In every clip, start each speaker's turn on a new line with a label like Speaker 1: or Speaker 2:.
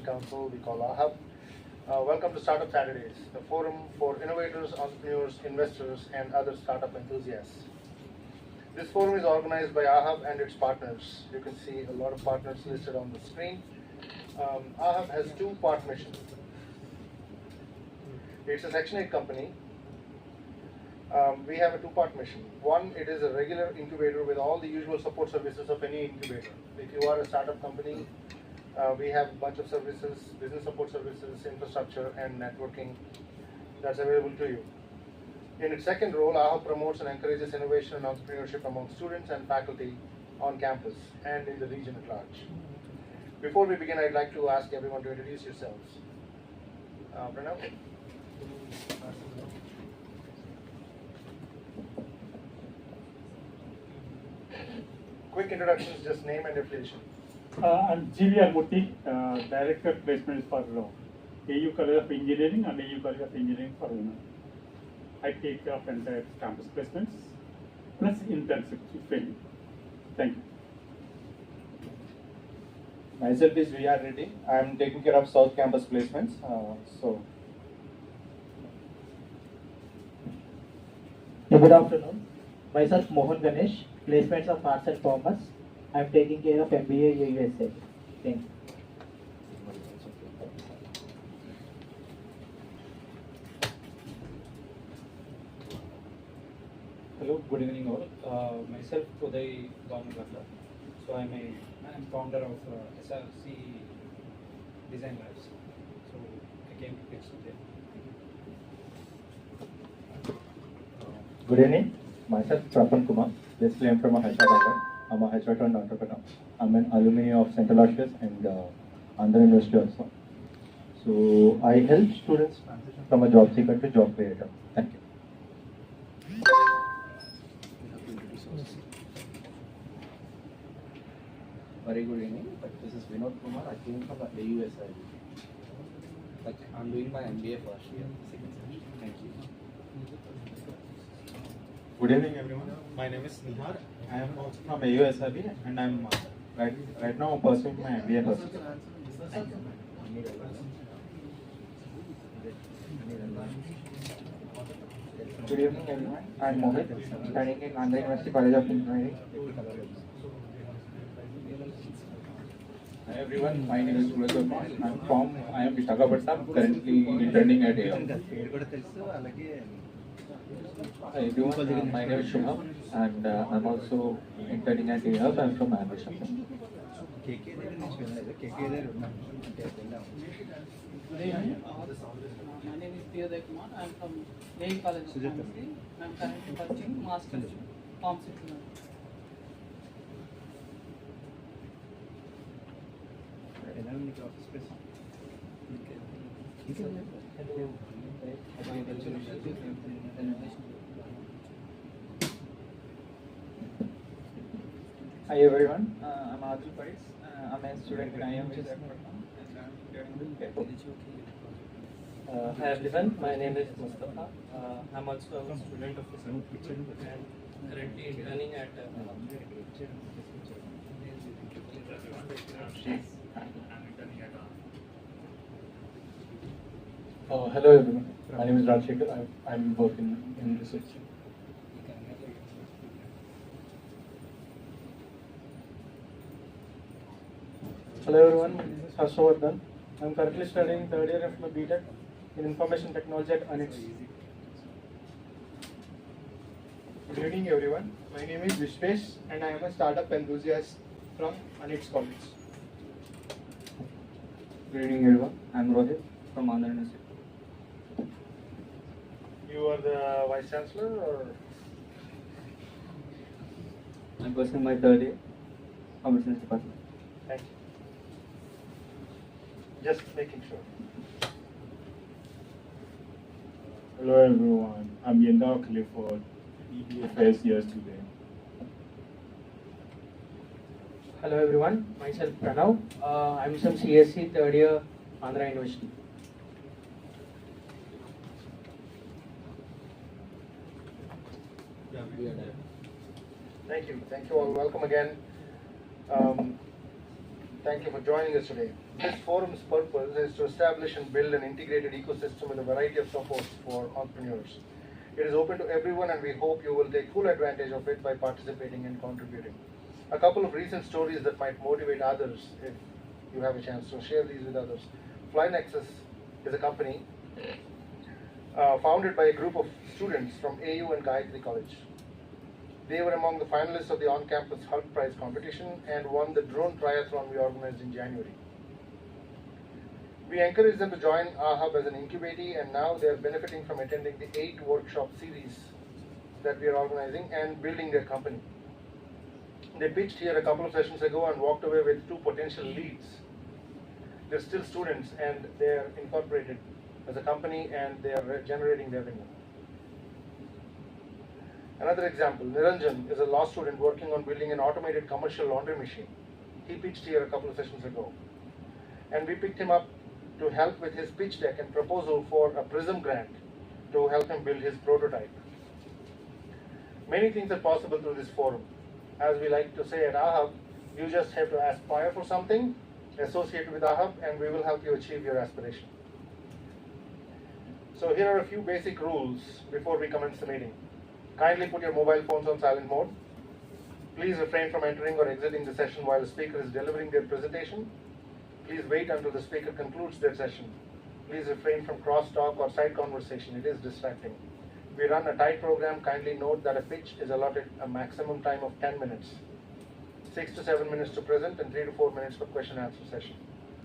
Speaker 1: Council we call AHAB. Welcome to Startup Saturdays, the forum for innovators, entrepreneurs, investors, and other startup enthusiasts. This forum is organized by AHAB and its partners. You can see a lot of partners listed on the screen. AHAB has two part missions. It's a Section 8 company. We have a two-part mission. One, it is a regular incubator with all the usual support services of any incubator. If you are a startup company, we have a bunch of services, business support services, infrastructure, and networking that's available to you. In its second role, AHAB promotes and encourages innovation and entrepreneurship among students and faculty on campus and in the region at large. Before we begin, I'd like to ask everyone to introduce yourselves. Pranav? Quick introductions, just name and affiliation.
Speaker 2: I'm GVR Murthy, Director Placements for AU College of Engineering and AU College of Engineering for Women. I take care of entire campus placements plus internships if any. Thank you.
Speaker 3: Myself is GVR Reddy. I am taking care of South Campus placements.
Speaker 4: Good afternoon. Myself Mohan Ganesh, placements of Arts and Commerce. I am taking care of MBA USA. Thank you.
Speaker 5: Hello, good evening all. Myself Uday Bhamagata. So I am founder of SRC Design Labs. So I came to pitch today.
Speaker 3: Good evening. Myself Prapan Kumar. Basically, I'm from a HR background. I'm a HR turned entrepreneur. I'm an alumni of Central Ashes and Andhra University also. So I help students transition from a job seeker to job creator. Thank you.
Speaker 6: Very good evening, but this is Vinod Kumar. I came from the AUSI. Like I'm doing my MBA first year, second semester. Thank you.
Speaker 3: Good evening, everyone. My name is Nihar. I am also from AUSIB and I'm right now pursuing my MBA first. Thank you. Good evening, everyone. I'm Mohit, studying in Andhra University College of Engineering. Hi everyone, my name is Suraj Verma. I am Visakhapatnam, currently interning at AHAB. Hi everyone, my name is Shubham and I'm also interning at AHAB. I'm from Ambition.
Speaker 7: Good evening. My name is Priyoday Kumar. I am from Reddy College of Pharmacy. I am currently pursuing Master's Pharmacy.
Speaker 3: Hi everyone, I'm Adil Pais. I'm a student in IMG.
Speaker 8: Hi everyone, my name is Mustafa. I'm also a student of physics and currently interning at
Speaker 3: Hello everyone, my name is Rajshekar. I'm working in research.
Speaker 9: Hello everyone, my name is Harshavardhan. I'm currently studying third year of my BTech in Information Technology at ANIX.
Speaker 10: Good evening everyone, my name is Vishwesh and I am a startup enthusiast from ANIX College.
Speaker 3: Good evening everyone, I'm Rohit from Andhra University.
Speaker 1: You are the Vice Chancellor or?
Speaker 3: I'm pursuing my third year, Commerce Science Department.
Speaker 1: Thank you. Just making sure.
Speaker 2: Hello everyone, I'm Yendao Clifford, EBA first year student.
Speaker 9: Hello everyone, myself Pranav. I'm from CSC third year, Andhra University.
Speaker 1: Thank you all. Welcome again. Thank you for joining us today. This forum's purpose is to establish and build an integrated ecosystem with a variety of supports for entrepreneurs. It is open to everyone, and we hope you will take full advantage of it by participating and contributing. A couple of recent stories that might motivate others if you have a chance to share these with others. FlyNexus is a company founded by a group of students from AU and Gayatri College. They were among the finalists of the on-campus Hulk Prize competition and won the drone triathlon we organized in January. We encouraged them to join our hub as an incubatee, and now they are benefiting from attending the 8 workshop series that we are organizing and building their company. They pitched here a couple of sessions ago and walked away with 2 potential leads. They're still students and they're incorporated as a company and they are generating revenue. Another example, Niranjan is a law student working on building an automated commercial laundry machine. He pitched here a couple of sessions ago. And we picked him up to help with his pitch deck and proposal for a PRISM grant to help him build his prototype. Many things are possible through this forum. As we like to say at our hub, you just have to aspire for something associated with our hub, and we will help you achieve your aspiration. So here are a few basic rules before we commence the meeting. Kindly put your mobile phones on silent mode. Please refrain from entering or exiting the session while the speaker is delivering their presentation. Please wait until the speaker concludes their session. Please refrain from cross-talk or side conversation. It is distracting. We run a tight program. Kindly note that a pitch is allotted a maximum time of 10 minutes. 6 to 7 minutes to present and 3 to 4 minutes for question and answer session.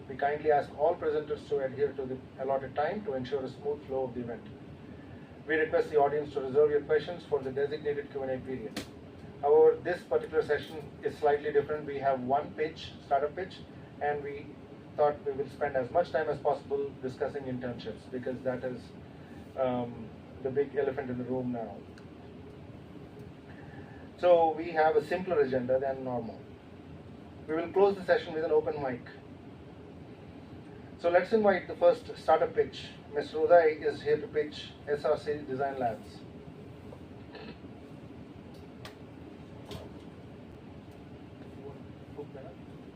Speaker 1: We kindly ask all presenters to adhere to the allotted time to ensure a smooth flow of the event. We request the audience to reserve your questions for the designated Q&A period. However, this particular session is slightly different. We have one pitch, startup pitch, and we thought we will spend as much time as possible discussing internships because that is the big elephant in the room now. So we have a simpler agenda than normal. We will close the session with an open mic. So let's invite the first startup pitch. Ms. Reddy is here to pitch SRC Design Labs.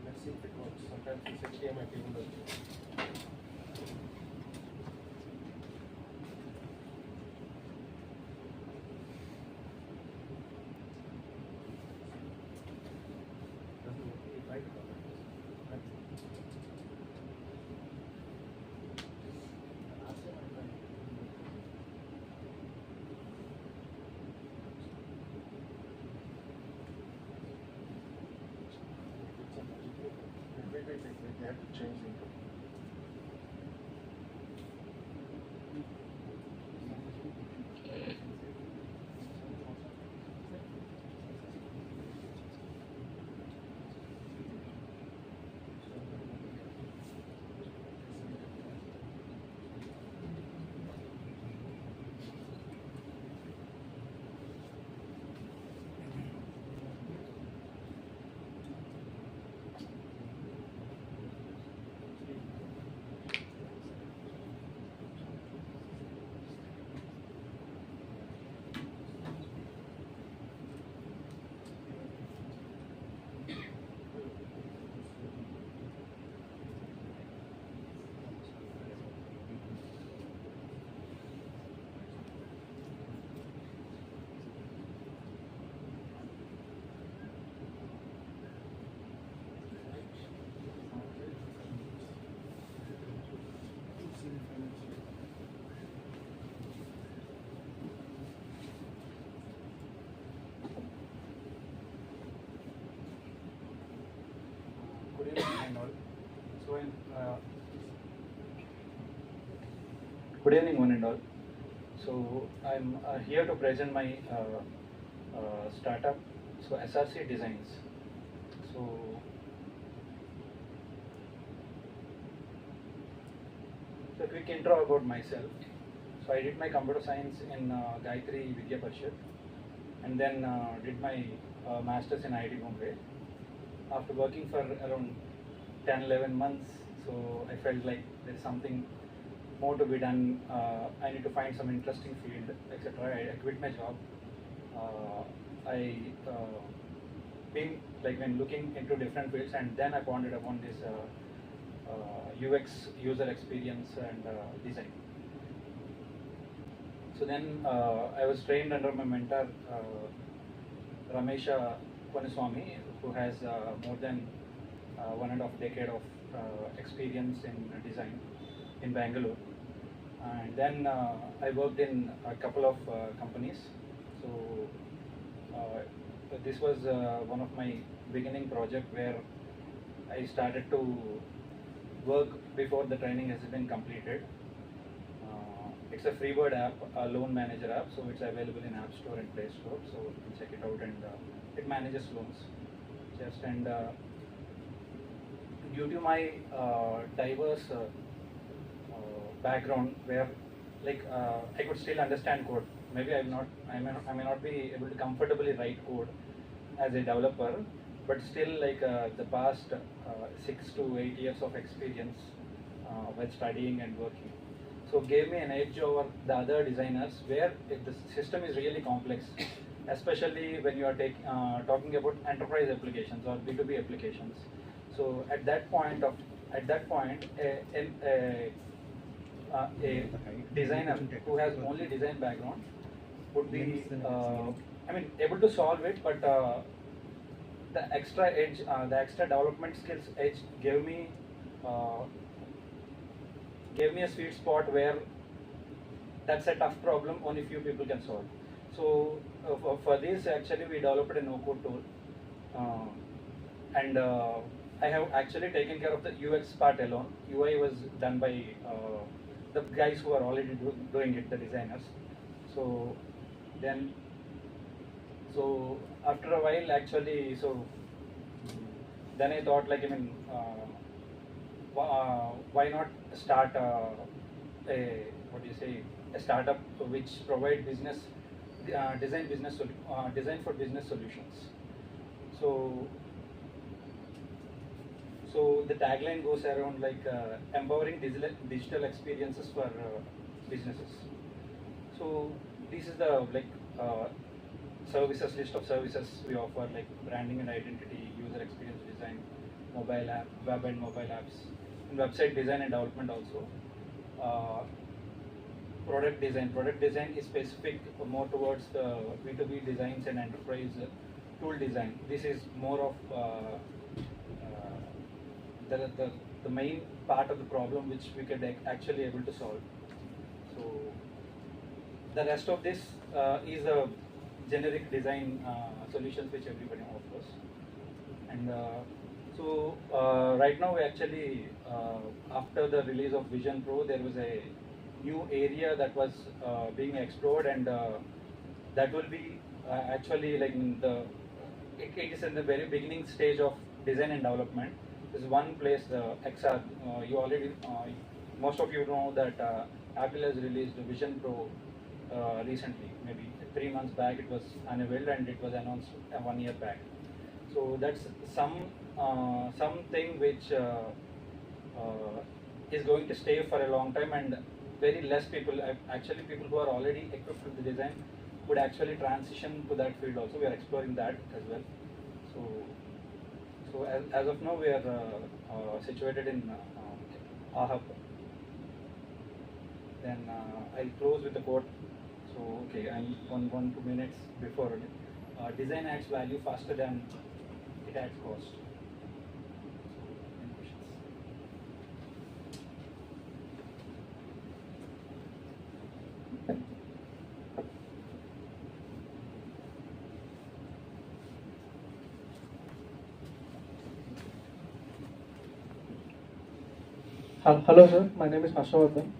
Speaker 1: Let's see if it works. Sometimes this HDMI cable doesn't work. They have to change the
Speaker 5: Good evening, one and all. So I'm here to present my startup, so SRC Designs. So a quick intro about myself. So I did my computer science in Gayatri Vidya Parishad, and then did my masters in IIT Bombay. After working for around 10-11 months, so I felt like there's something more to be done. I need to find some interesting field, etc. I quit my job. Been like when looking into different fields, and then I pondered upon this UX, user experience, and design. So then I was trained under my mentor Ramesha Panaswamy, who has more than 1.5 decade of experience in design in Bangalore. And then I worked in a couple of companies. So this was one of my beginning project where I started to work before the training has been completed. It's a Freebird app, a loan manager app, so it's available in App Store and Play Store. So you can check it out, and it manages loans. Due to my diverse background, where like I could still understand code. Maybe I may not be able to comfortably write code as a developer, but still like the past 6 to 8 years of experience while studying and working, so gave me an edge over the other designers, where if the system is really complex, especially when you are talking about enterprise applications or B2B applications. So at that point, a designer who has only design background would be able to solve it, but the extra edge, the extra development skills edge gave me a sweet spot where that's a tough problem only few people can solve. So for this, actually we developed a no-code tool, and I have actually taken care of the UX part alone. UI was done by the guys who are already doing it, the designers. So then, after a while, actually, then I thought, like, why not start a startup which provide design for business solutions. So the tagline goes around like empowering digital experiences for businesses. So this is the services list of services we offer, like branding and identity, user experience design, mobile app, web and mobile apps, and website design and development also. Product design. Product design is specific more towards the B2B designs and enterprise tool design. This is more of the main part of the problem which we could actually able to solve. So the rest of this is a generic design solutions which everybody offers. And right now we actually after the release of Vision Pro, there was a new area that was being explored, and that will be actually like it is in the very beginning stage of design and development. There's one place, XR. You already, most of you know that Apple has released the Vision Pro recently. Maybe 3 months back it was unveiled, and it was announced 1 year back. So that's something which is going to stay for a long time, and very less people, actually people who are already equipped with the design, would actually transition to that field also. We are exploring that as well. So as of now, we are situated in Ahab. Then I'll close with the quote. So okay, I'm 2 minutes before. Design adds value faster than it adds cost. Any questions?
Speaker 9: Hello sir, my name is Harshavardhan.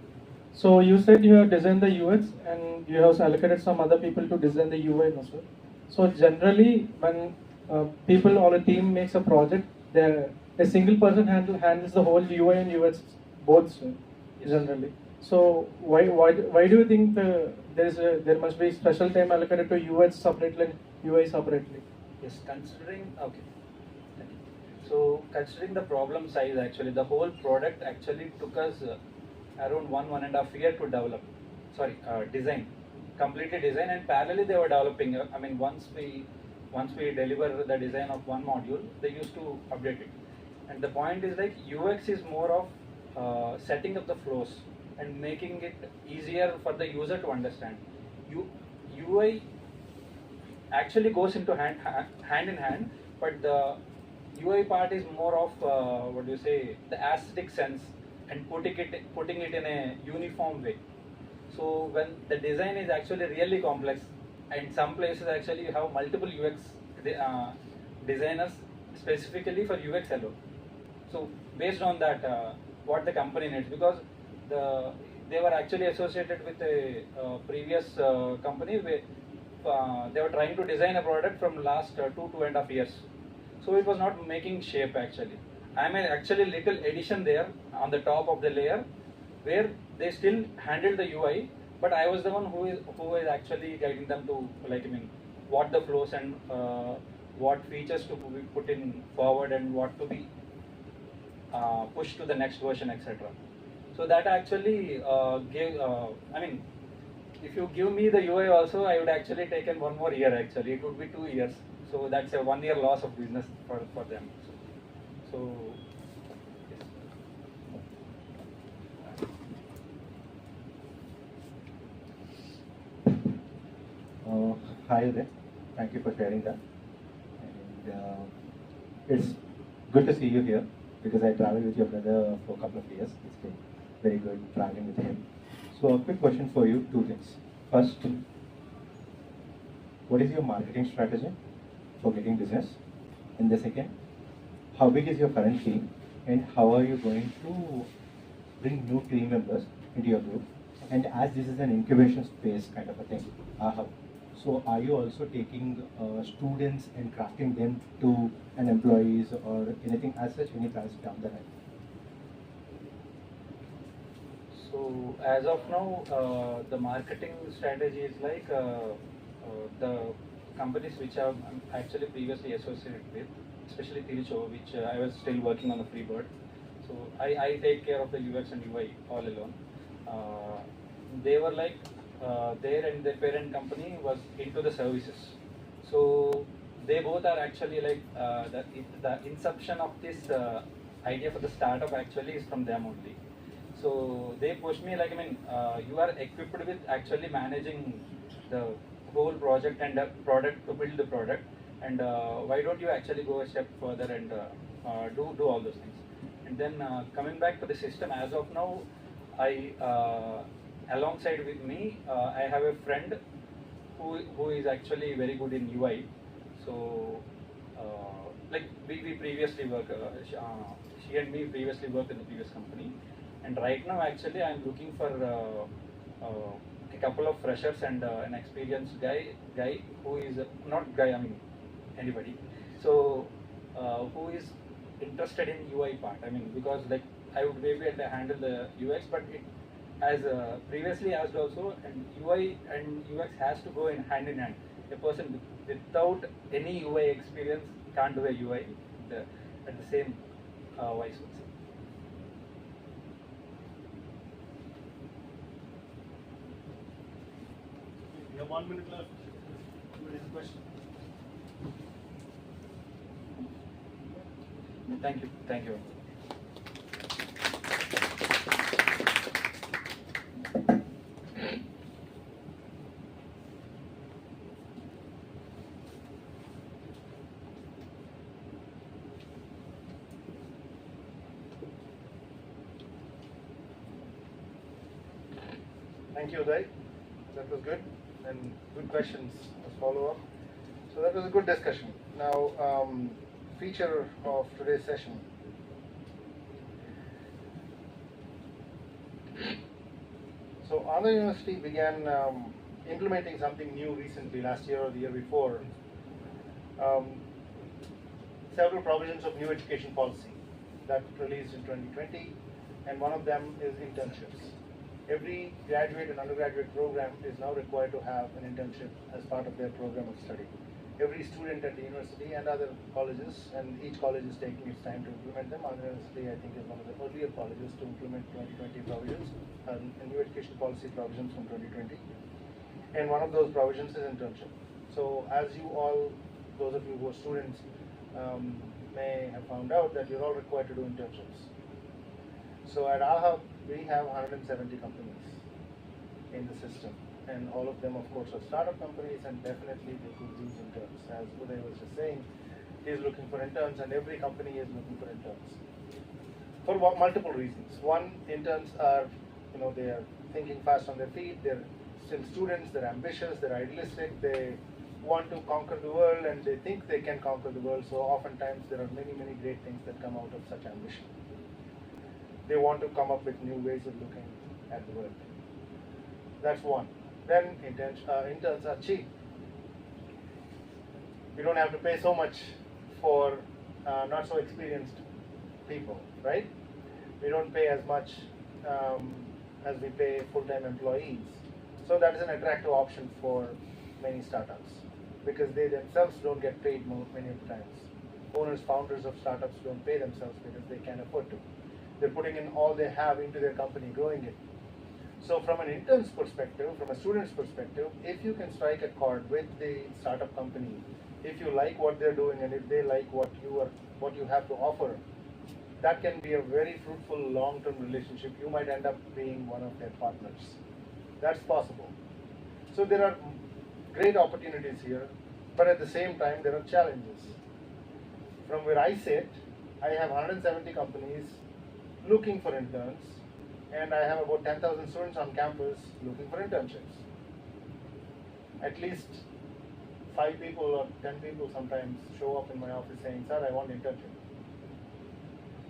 Speaker 9: So you said you have designed the UX and you have allocated some other people to design the UI, no sir? So generally when people or a team makes a project, a single person handles the whole UI and UX both, sir, generally. So why do you think there must be special time allocated to UX separately and UI separately?
Speaker 5: Yes, So considering the problem size, actually the whole product actually took us around 1.5 years to develop. Design, completely design, and parallelly they were developing. Once we deliver the design of one module, they used to update it. And the point is like UX is more of setting up the flows and making it easier for the user to understand. UI actually goes into hand in hand, but the UI part is more of what do you say, the aesthetic sense and putting it in a uniform way. So when the design is actually really complex, and some places actually you have multiple UX designers specifically for UX alone. So based on that, what the company needs, because they were actually associated with a previous company where they were trying to design a product from last 2.5 years. So it was not making shape actually. I mean actually little addition there on the top of the layer where they still handled the UI, but I was the one who is actually guiding them to what the flows and what features to be put in forward and what to be pushed to the next version, etc. So that actually gave, if you give me the UI also, I would actually taken 1 more year actually. It would be 2 years. So that's a 1 year loss of business for them. So
Speaker 3: Hi Uday, thank you for sharing that. And it's good to see you here because I traveled with your brother for a couple of years. It's been very good traveling with him. So a quick question for you, 2 things. First, what is your marketing strategy for getting business? And the second, how big is your current team and how are you going to bring new team members into your group? And as this is an incubation space kind of a thing, so are you also taking students and crafting them to an employees or anything as such, any plans down the line?
Speaker 5: So as of now, the marketing strategy is like the companies which I'm actually previously associated with, especially Tiricho, which I was still working on the Freebird. So I take care of the UX and UI all alone. They were like there, and their parent company was into the services. So they both are actually like the inception of this idea for the startup actually is from them only. So they pushed me like, you are equipped with actually managing the whole project and the product to build the product, and why don't you actually go a step further and do all those things. And then coming back to the system, as of now, alongside with me, I have a friend who is actually very good in UI. So like we previously work, she and me previously worked in the previous company, and right now actually I'm looking for a couple of freshers and an experienced guy who is not guy, anybody. So who is interested in UI part. Because like I would maybe handle the UX, but it, as previously asked also, and UI and UX has to go in hand. A person without any UI experience can't do a UI at the same vice versa.
Speaker 1: We have 1 minute left. What is the question?
Speaker 5: Thank you.
Speaker 1: Thank you, Uday. That was good, and good questions as follow-up. So that was a good discussion. Now, feature of today's session. So Andhra University began implementing something new recently, last year or the year before. Several provisions of new education policy that released in 2020, and one of them is internships. Every graduate and undergraduate program is now required to have an internship as part of their program of study. Every student at the university and other colleges, and each college is taking its time to implement them. Andhra University, I think, is one of the earlier colleges to implement 2020 provisions, and new education policy provisions from 2020. And one of those provisions is internship. So as you all, those of you who are students, may have found out that you're all required to do internships. So at our hub, we have 170 companies in the system, and all of them, of course, are startup companies, and definitely they could use interns. As Uday was just saying, he's looking for interns, and every company is looking for interns for multiple reasons. One, interns are, they are thinking fast on their feet. They're still students. They're ambitious. They're idealistic. They want to conquer the world, and they think they can conquer the world. So oftentimes there are many, many great things that come out of such ambition. They want to come up with new ways of looking at the world. That's one. Then interns are cheap. You don't have to pay so much for not so experienced people, right? We don't pay as much as we pay full-time employees. So that is an attractive option for many startups because they themselves don't get paid many of the times. Owners, founders of startups don't pay themselves because they can't afford to. They're putting in all they have into their company, growing it. So from an intern's perspective, from a student's perspective, if you can strike a chord with the startup company, if you like what they're doing and if they like what you have to offer, that can be a very fruitful long-term relationship. You might end up being one of their partners. That's possible. So there are great opportunities here, but at the same time there are challenges. From where I sit, I have 170 companies looking for interns, and I have about 10,000 students on campus looking for internships. At least 5 people or 10 people sometimes show up in my office saying, "Sir, I want an internship."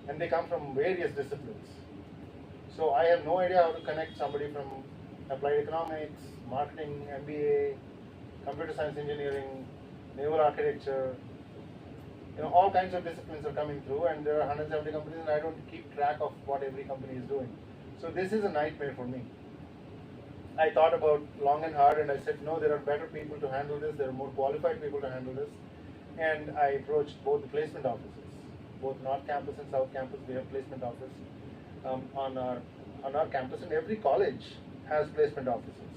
Speaker 1: And they come from various disciplines. So I have no idea how to connect somebody from applied economics, marketing, MBA, computer science engineering, naval architecture. All kinds of disciplines are coming through, and there are 170 companies, and I don't keep track of what every company is doing. So this is a nightmare for me. I thought about long and hard, and I said, no, there are better people to handle this. There are more qualified people to handle this. And I approached both the placement offices, both North Campus and South Campus. We have placement office on our campus, and every college has placement offices.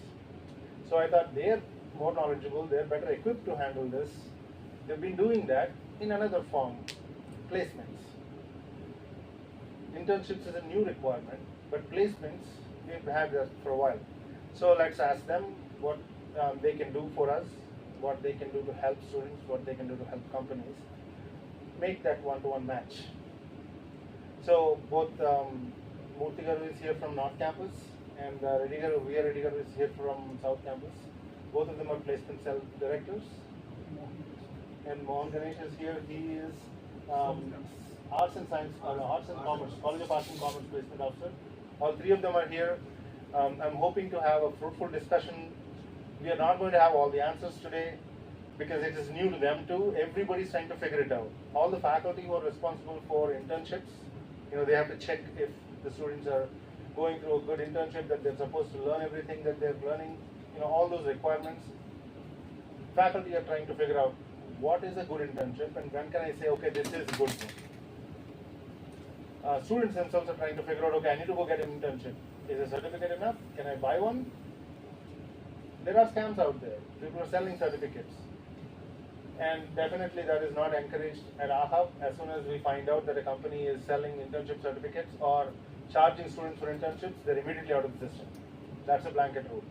Speaker 1: So I thought they're more knowledgeable, they're better equipped to handle this. They've been doing that in another form, placements. Internships is a new requirement, but placements, we've had that for a while. So let's ask them what they can do for us, what they can do to help students, what they can do to help companies. Make that one-to-one match. So both Murthy Garu is here from North Campus, and Reddy Garu is here from South Campus. Both of them are placement cell directors. And Mohan Ganesh is here. He is Arts and Science, Arts and Commerce, College of Arts and Commerce placement officer. All 3 of them are here. I'm hoping to have a fruitful discussion. We are not going to have all the answers today because it is new to them too. Everybody's trying to figure it out. All the faculty who are responsible for internships, they have to check if the students are going through a good internship, that they're supposed to learn everything that they're learning, all those requirements. Faculty are trying to figure out what is a good internship and when can I say, okay, this is good. Students themselves are trying to figure out, okay, I need to go get an internship. Is a certificate enough? Can I buy one? There are scams out there. People are selling certificates. And definitely that is not encouraged at our hub. As soon as we find out that a company is selling internship certificates or charging students for internships, they're immediately out of the system. That's a blanket rule.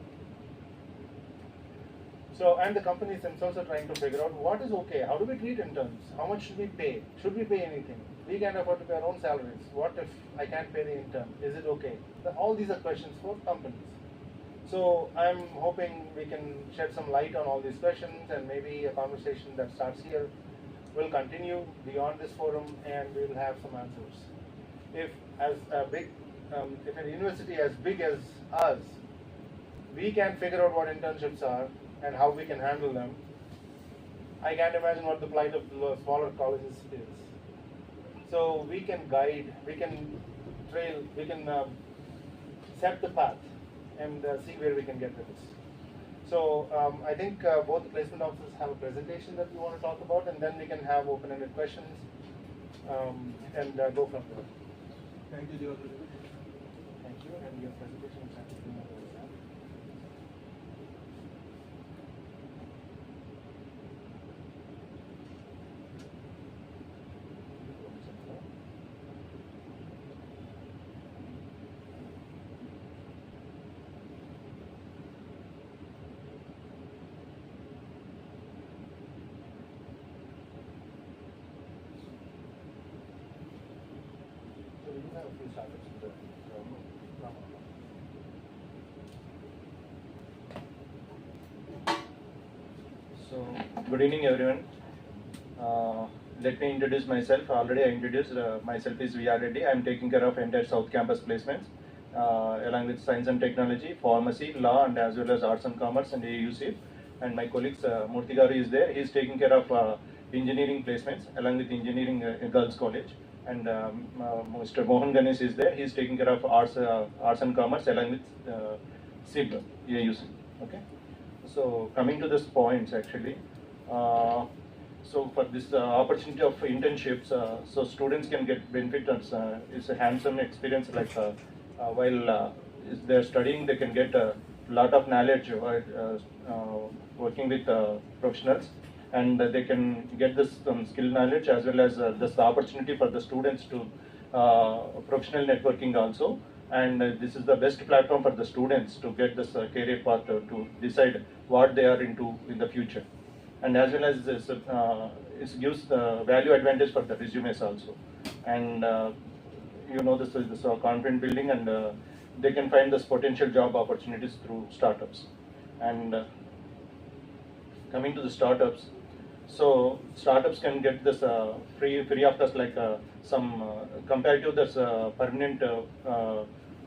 Speaker 1: So, and the companies themselves are trying to figure out what is okay. How do we treat interns? How much should we pay? Should we pay anything? We can't afford to pay our own salaries. What if I can't pay the intern? Is it okay? All these are questions for companies. So I'm hoping we can shed some light on all these questions, and maybe a conversation that starts here will continue beyond this forum, and we'll have some answers. If a university as big as us, we can figure out what internships are and how we can handle them, I can't imagine what the plight of smaller colleges is. So we can guide, we can trail, we can set the path and see where we can get with this. So I think both the placement officers have a presentation that we want to talk about, and then we can have open-ended questions and go from there.
Speaker 10: Thank you, Jyoti.
Speaker 1: Thank you, and your presentation is actually
Speaker 3: Good evening, everyone. Let me introduce myself. Already I introduced myself is GVR Reddy. I am taking care of entire South Campus placements along with science and technology, pharmacy, law, and as well as arts and commerce and AUC. And my colleagues Murthy Garu is there. He is taking care of engineering placements along with engineering girls college. And Mr. Mohan Ganesh is there. He is taking care of arts and commerce along with SIB, AUC. Okay. So coming to this points actually. So for this opportunity of internships, so students can get benefit as it's a hands-on experience. Like while they're studying, they can get a lot of knowledge working with professionals, and they can get this skill knowledge as well as this opportunity for the students to professional networking also. And this is the best platform for the students to get this career path to decide what they are into in the future. And as well as this, it gives the value advantage for the resumes also. And this is confidence building, and they can find this potential job opportunities through startups. And coming to the startups, so startups can get this free of cost, like some compared to this permanent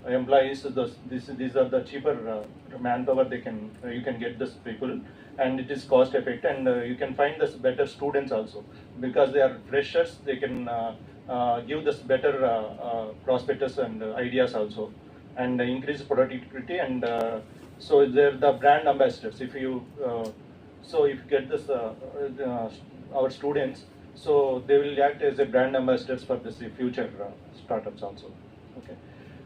Speaker 3: employees. These are the cheaper manpower. You can get this people, and it is cost effective, and you can find this better students also because they are freshers. They can give this better prospectus and ideas also, and increase productivity. And so they're the brand ambassadors. If you get this our students, so they will act as a brand ambassadors for this future startups also. Okay.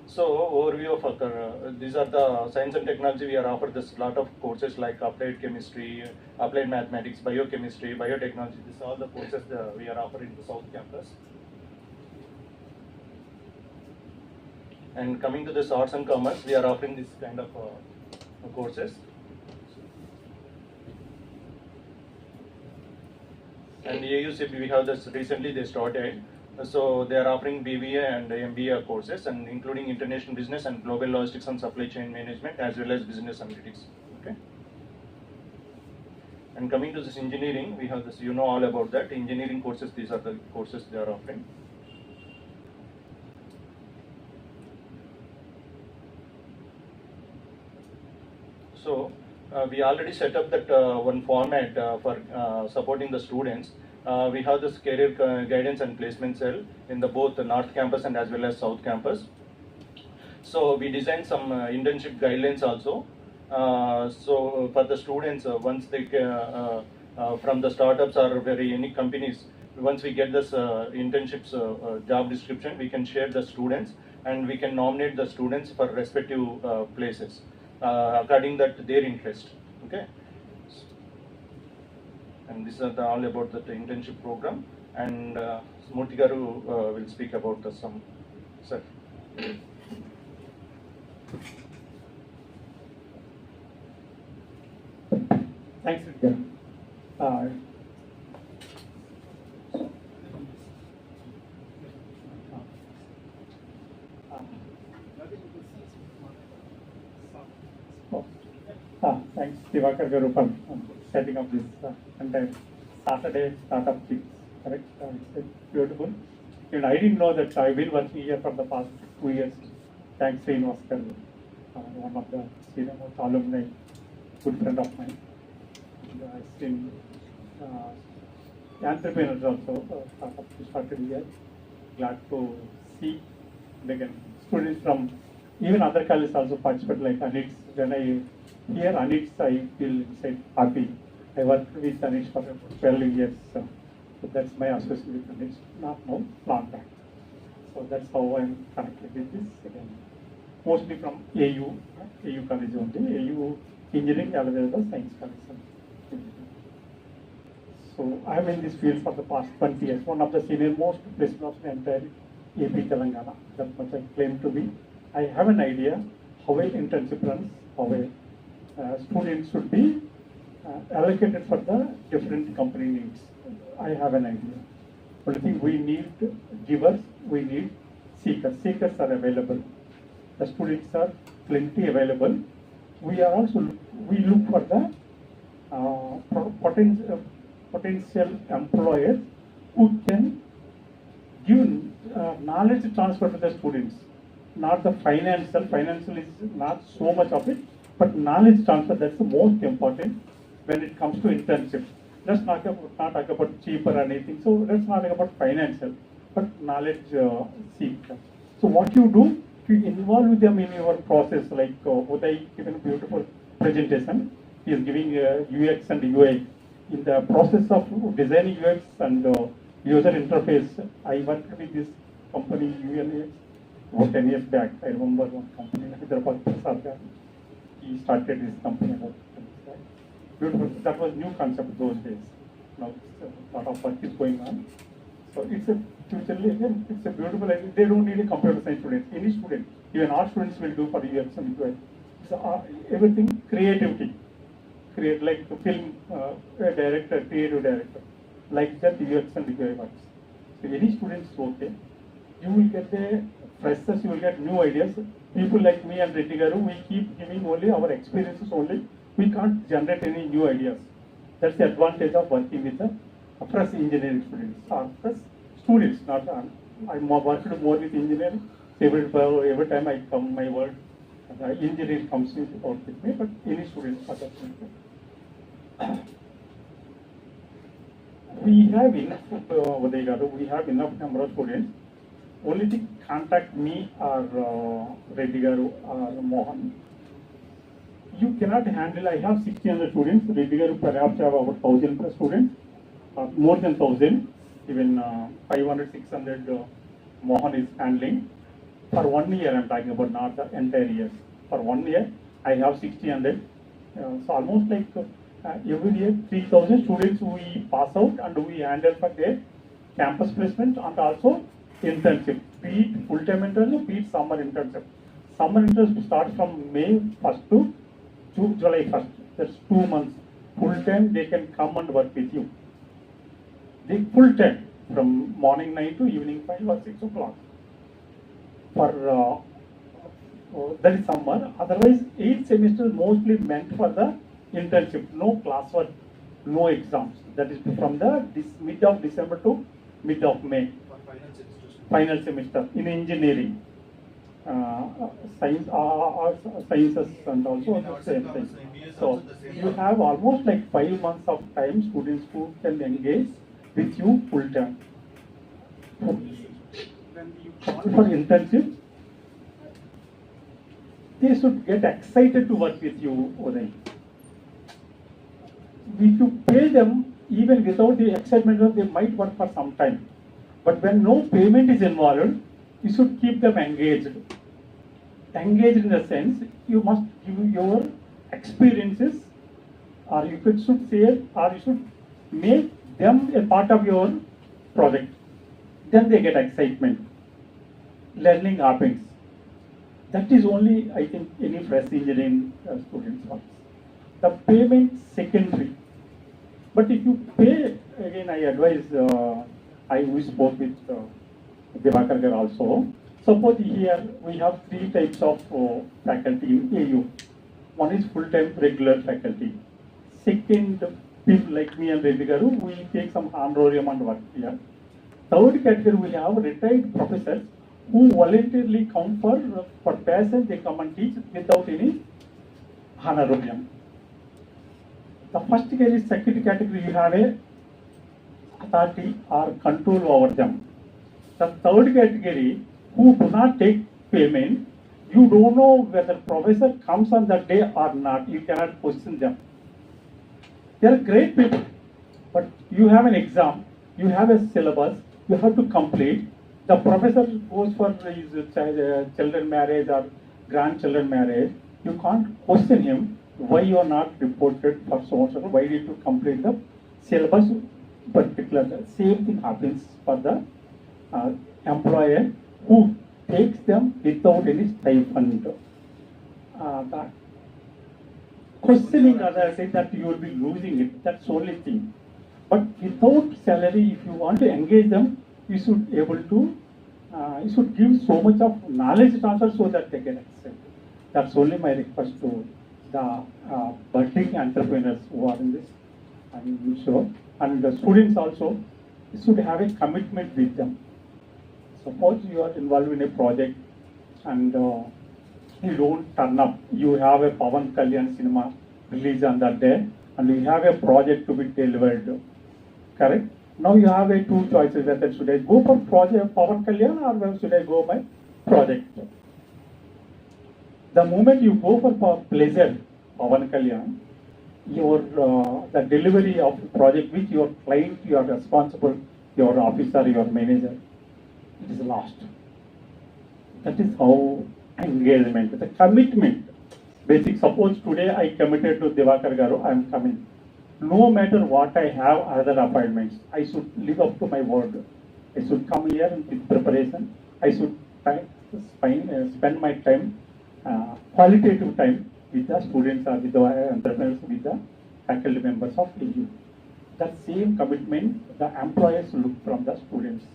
Speaker 3: So overview of these are the science and technology. We are offered this lot of courses like applied chemistry, applied mathematics, biochemistry, biotechnology. These are all the courses we are offering in the South Campus. And coming to this arts and commerce, we are offering this kind of courses. And AUC, we have this recently they started. So they are offering BBA and MBA courses, and including international business and global logistics and supply chain management, as well as business analytics. Okay. And coming to this engineering, we have this, all about that engineering courses. These are the courses they are offering. So we already set up that one format for supporting the students. We have this career guidance and placement cell in the both the North Campus and as well as South Campus. So we designed some internship guidelines also. So for the students, once they from the startups or very unique companies, once we get this internships job description, we can share the students, and we can nominate the students for respective places according to their interest. Okay. And this is all about the internship program. And Murthy Garu will speak about some. Sir.
Speaker 2: Thanks, Reddy. Thanks, Divakar Garu, for setting up this entire Saturday startup things. Correct? It's beautiful. And I didn't know that I've been working here for the past 2 years. Thanks, Srinivas Garu, one of the senior most alumni, good friend of mine. And I've seen entrepreneurs also, startups started here. Glad to see students from even other colleges also participate, like Anits. When I hear Anits, I feel happy. I worked with Anits for 12 years. So that's my association with Anits, not now, long time. So that's how I'm connected with this. Again, mostly from AU college only, AU engineering, as well as science college. So I'm in this field for the past 20 years, one of the senior most placement of the entire AP Telangana. That much I claim to be. I have an idea how an internship runs, how a student should be allocated for the different company needs. I have an idea. But I think we need givers, we need seekers. Seekers are available. The students are plenty available. We look for the potential employers who can give knowledge transfer to the students. Not the financial is not so much of it, but knowledge transfer, that's the most important when it comes to internships. Let's not talk about cheap or anything, so let's not talk about financial, but knowledge seek. So what you do, you involve them in your process, like Uday given a beautiful presentation. He is giving UX and UI. In the process of designing UX and user interface, I worked with this company UNX about 10 years back. I remember one company, Hyderabad Prasad. He started this company about 10 years back. Beautiful. That was new concept those days. Now a lot of work is going on. So it's a futurely again, it's a beautiful idea. They don't need a computer science student. Any student, even our students will do for UX and UI. So everything creativity. Create like the film director, creative director. Like that UX and UI works. So any students okay. You will get the freshers, you will get new ideas. People like me and Reddy Garu, we keep giving only our experiences only. We can't generate any new ideas. That's the advantage of working with the fresh engineering students or fresh students. Not I worked more with engineering. Every time I come, my word, engineering comes out with me, but any students are definitely. We have enough. We have enough number of students. Only thing, contact me or Reddy Garu or Mohan. You cannot handle. I have 1,600 students. Reddy Garu perhaps have about 1,000 plus students, more than 1,000. Even 500, 600. Mohan is handling. For 1 year, I'm talking about, not the entire year. For 1 year, I have 1,600. So almost like every year, 3,000 students we pass out and we handle for their campus placement and also internship. Be it full-time internship, be it summer internship. Summer internship starts from May 1st to July 1st. That's 2 months. Full-time, they can come and work with you. They full-time from morning 9 to evening 5 or 6 o'clock. For that is summer. Otherwise, 8 semesters mostly meant for the internship. No classwork, no exams. That is from the mid of December to mid of May. Final semester in engineering, science, sciences, and also the same thing. So you have almost like 5 months of time students who can engage with you full time. When you call for internship, they should get excited to work with you, Uday. If you pay them, even without the excitement, they might work for some time. But when no payment is involved, you should keep them engaged. Engaged in the sense, you must give your experiences, or you should say, or you should make them a part of your project. Then they get excitement. Learning happens. That is only, I think, any fresh engineering students wants. The payment secondary. But if you pay, again, I advise. We spoke with Devakar also. Suppose here we have 3 types of faculty in AU. One is full-time regular faculty. Second, people like me and Reddy Garu, we take some honorarium and work here. Third category, we have retired professors who voluntarily come for passion, they come and teach without any honorarium. The first category, second category, you have a authority or control over them. The third category, who do not take payment, you don't know whether professor comes on that day or not. You cannot question them. They are great people, but you have an exam, you have a syllabus, you have to complete. The professor goes for his children marriage or grandchildren marriage. You can't question him why you are not reported for so much. Why did you complete the syllabus? Particular same thing happens for the employer who takes them without any stipend. The questioning others say that you will be losing it. That's the only thing. But without salary, if you want to engage them, you should able to. You should give so much of knowledge transfer so that they can accept. That's only my request to the budding entrepreneurs who are in this. I'm sure And the students also should have a commitment with them. Suppose you are involved in a project and you don't turn up. You have a Pavan Kalyan cinema release on that day and you have a project to be delivered. Correct? Now you have a two choices, whether should I go for project Pavan Kalyan or should I go by project. The moment you go for pleasure Pavan Kalyan, your the delivery of the project which your client, you are responsible, your officer, your manager, it is lost. That is how engagement, the commitment. Basic, suppose today I committed to Divakar Garu, I am coming. No matter what I have other appointments, I should live up to my word. I should come here with preparation. I should spend my time, qualitative time with the students or with the entrepreneurs, with the faculty members of AU. That same commitment the employers look from the students.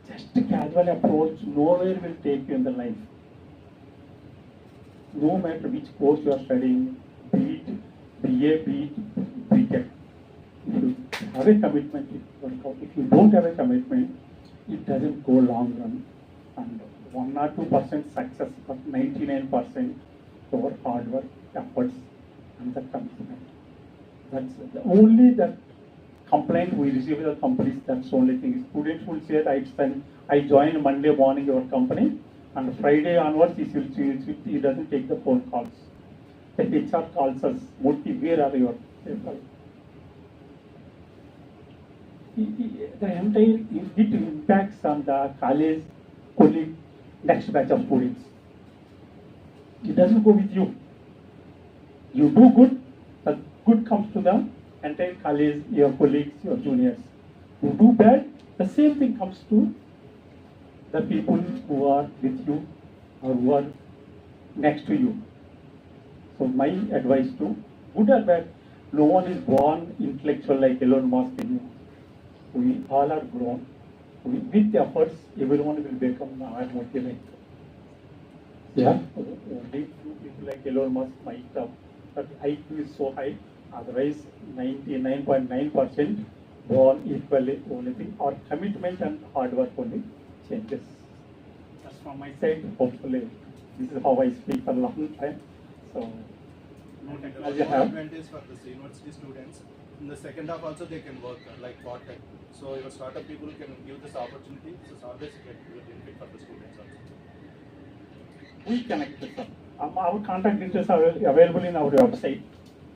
Speaker 2: Just a casual approach nowhere will take you in the life. No matter which course you are studying, be it BA, be it BTech. If you have a commitment, it works out. If you don't have a commitment, it doesn't go long run. And 1 or 2% success, but 99% our hard work, efforts, and the commitment. That's only the complaint we receive with the companies. That's the only thing. Students will say that I joined Monday morning your company, and Friday onwards he doesn't take the phone calls. The HR calls us, Murthy, where are your people? The entire it impacts on the college, colleague, next batch of students. It doesn't go with you. You do good, the good comes to the entire college, your colleagues, your juniors. You do bad, the same thing comes to the people who are with you or who are next to you. So my advice to good or bad, no one is born intellectual like Elon Musk. We all are grown. With efforts, everyone will become motivated. Yeah, only few people like Elon Musk might have, but IQ is so high. Otherwise, 99.9% born equally only thing, or commitment and hard work only changes. That's from my side. Hopefully, this is how I speak for a long time. So, no technology I have.
Speaker 11: Advantage for the university students. In the second half also they can work like part-time. So your startup people can give this opportunity. So it's always get benefit for the students also.
Speaker 2: We connect with them. Our contact details are available in our website.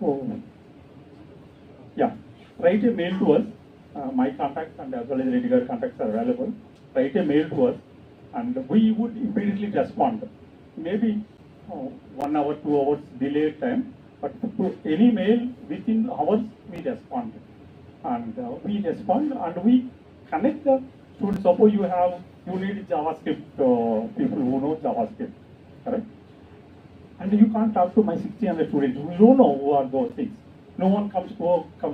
Speaker 2: So, yeah, write a mail to us. My contact and as well as Reddy contacts are available. Write a mail to us, and we would immediately respond. Maybe 1 hour, 2 hours delayed time, but to any mail within hours we respond. And we respond and we connect the students. Suppose you need JavaScript people who know JavaScript, correct? And you can't talk to my 1,600 students. We don't know who are those things. No one comes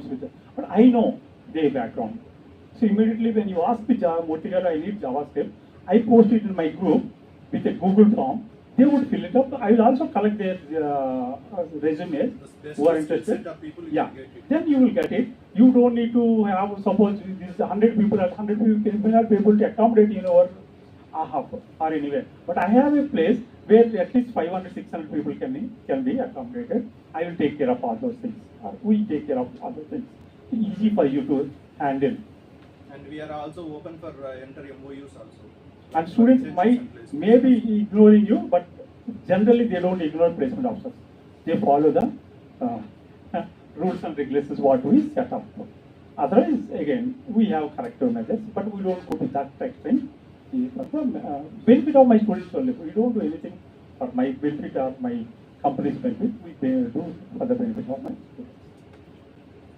Speaker 2: with it. But I know their background. So immediately when you ask me, Murthy, I need JavaScript, I post it in my group with a Google form. They would fill it up. I will also collect their resumes who are interested. Yeah, then you will get it. You don't need to have, suppose this is 100 people, at 100 people may not be able to accommodate in our hub or anywhere. But I have a place where at least 500, 600 people can be accommodated. I will take care of all those things. We take care of all those things. Easy for you to handle.
Speaker 11: And we are also open for enter MOUs also.
Speaker 2: And students may be ignoring you, but generally they don't ignore placement officers. They follow the rules and regulations what we set up. Otherwise, again, we have corrective measures, but we don't go to that extent. For the benefit of my students only. We don't do anything for my benefit or my company's benefit. We do for the benefit of my students.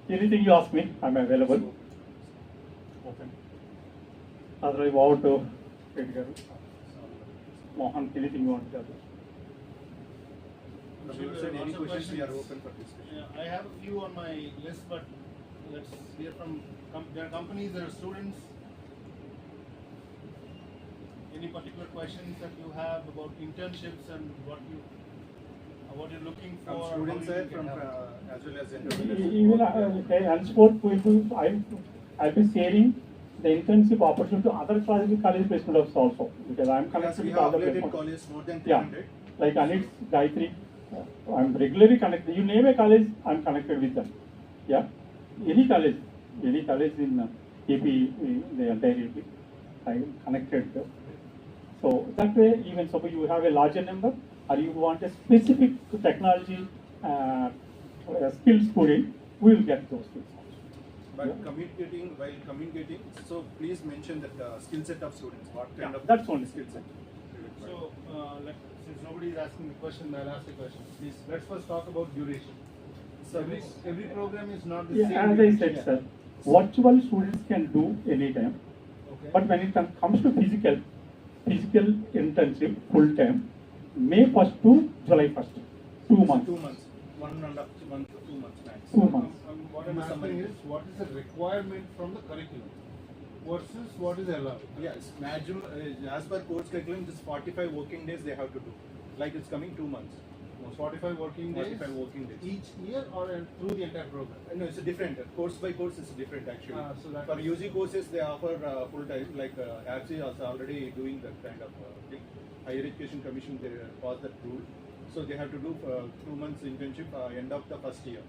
Speaker 2: Anything you ask me, I'm available. Okay. Otherwise, over to Mohan, anything you want to tell?
Speaker 11: Any questions we are open for discussion.
Speaker 1: Yeah, I have a few on my list, but let's hear from their companies, their students. Any particular questions that you have about internships and
Speaker 11: What you're looking for? From student side, from as well as
Speaker 2: Even henceforth, I'll be sharing the internship opportunity to other college placement office also, because I'm connected with other placement.
Speaker 11: College more than 300.
Speaker 2: Yeah, like Anit, Gayatri, I'm regularly connected. You name a college, I'm connected with them. Yeah, any college in AP, the entire AP, I'm connected. So that way, even suppose you have a larger number, or you want a specific technology skill student, we will get those things.
Speaker 11: But while communicating, so please mention that skill set of students. What kind of
Speaker 2: that's only
Speaker 11: skill set?
Speaker 1: So, since nobody is asking the question, I'll ask the question. Please, let's first talk about duration. So every program is not the same.
Speaker 2: As I said, sir, virtual students can do anytime.
Speaker 1: Okay.
Speaker 2: But when it comes to physical internship full time, May 1st to July 1st, 2 months.
Speaker 11: 2 months, 1.5 month, 2 months max.
Speaker 2: 2 months.
Speaker 1: What I'm asking is, what is the requirement from the curriculum versus what is allowed?
Speaker 11: Yes, maximum as per course curriculum, this 45 working days they have to do. Like it's coming 2 months.
Speaker 1: 45 working days.
Speaker 11: 45 working days.
Speaker 1: Each year or through the entire program?
Speaker 11: No, it's different. Course by course is different actually.
Speaker 1: So that
Speaker 11: for UG courses, they offer full time. Like APSI is already doing that kind of thing. Higher Education Commission they passed that rule, so they have to do 2 months internship end of the first year.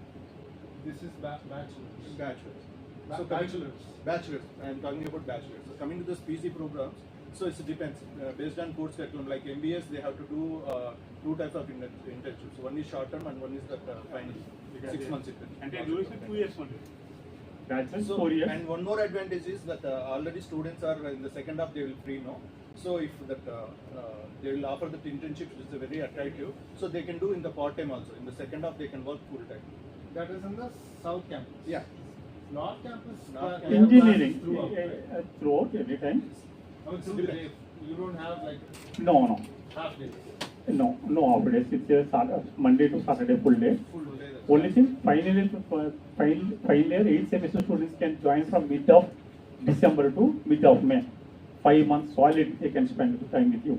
Speaker 1: This is bachelor's.
Speaker 11: Bachelor's.
Speaker 1: Bachelor's.
Speaker 11: I am talking about bachelor's. So coming to this PC programs, so it depends based on course curriculum. Like MBS, they have to do 2 types of internships. One is short term and one is that final 6 months internship.
Speaker 2: And they do it for 2 years only. Bachelor's,
Speaker 11: So
Speaker 2: 4 years.
Speaker 11: and one more advantage is that already students are in the second half they will free now. So if that they will offer that internships, which is very attractive. So they can do in the part time also. In the second half they can work full time.
Speaker 1: That is in the South Campus.
Speaker 11: Yeah.
Speaker 1: North Campus.
Speaker 11: North
Speaker 1: they have
Speaker 2: Engineering
Speaker 1: classes throughout, right?
Speaker 2: throughout every time.
Speaker 1: I mean, through the day. You don't have like
Speaker 2: No.
Speaker 1: half days.
Speaker 2: No half days. It's a Monday to Saturday full day.
Speaker 11: Full day.
Speaker 2: Only thing, final year 8th semester students can join from mid of December to mid of May. 5 months solid they can spend time with you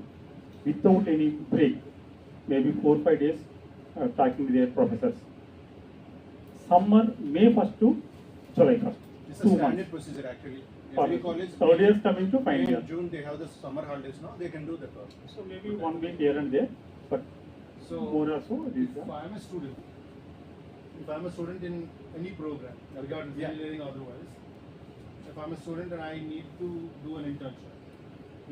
Speaker 2: without any break. Maybe 4 or 5 days talking with their professors. Summer May 1st to July 1st.
Speaker 11: This is
Speaker 2: 2
Speaker 11: a
Speaker 2: months.
Speaker 11: standard procedure actually. Every college.
Speaker 2: Third years coming to final
Speaker 11: in
Speaker 2: year.
Speaker 11: June they have the summer holidays now. They can do that.
Speaker 2: So maybe 1 week here and there, but
Speaker 1: So
Speaker 2: more or so.
Speaker 1: if I am a student, in any program, regardless of engineering or otherwise, if I'm a student and I need to do an internship,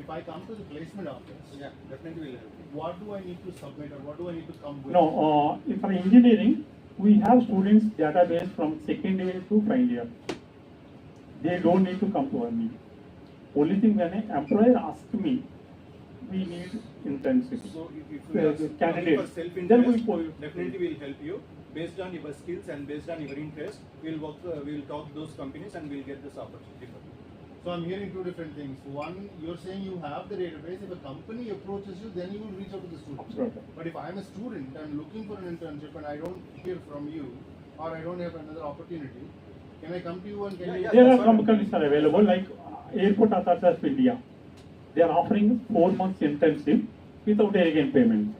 Speaker 1: if I come to the placement office,
Speaker 11: Yeah, definitely will help.
Speaker 1: what do I need to submit or what do I need to come with?
Speaker 2: No, for engineering, we have students database from second year to final year. They don't need to come to me. Only thing when an employer asks me, we need internships.
Speaker 11: So if you are
Speaker 2: The
Speaker 11: coming
Speaker 2: candidates,
Speaker 11: for self-interest,
Speaker 2: then we
Speaker 11: definitely will help you. Based on your skills and based on your interest, we'll talk to those companies and we'll get this opportunity for you.
Speaker 1: So I'm hearing two different things. One, you're saying you have the database. If a company approaches you, then you will reach out to the student.
Speaker 2: Absolutely.
Speaker 1: But if I'm a student, I'm looking for an internship and I don't hear from you, or I don't have another opportunity, can I come to you and can you?
Speaker 2: There are companies are available like Airport Authority of India. They are offering 4 months internship without again payment.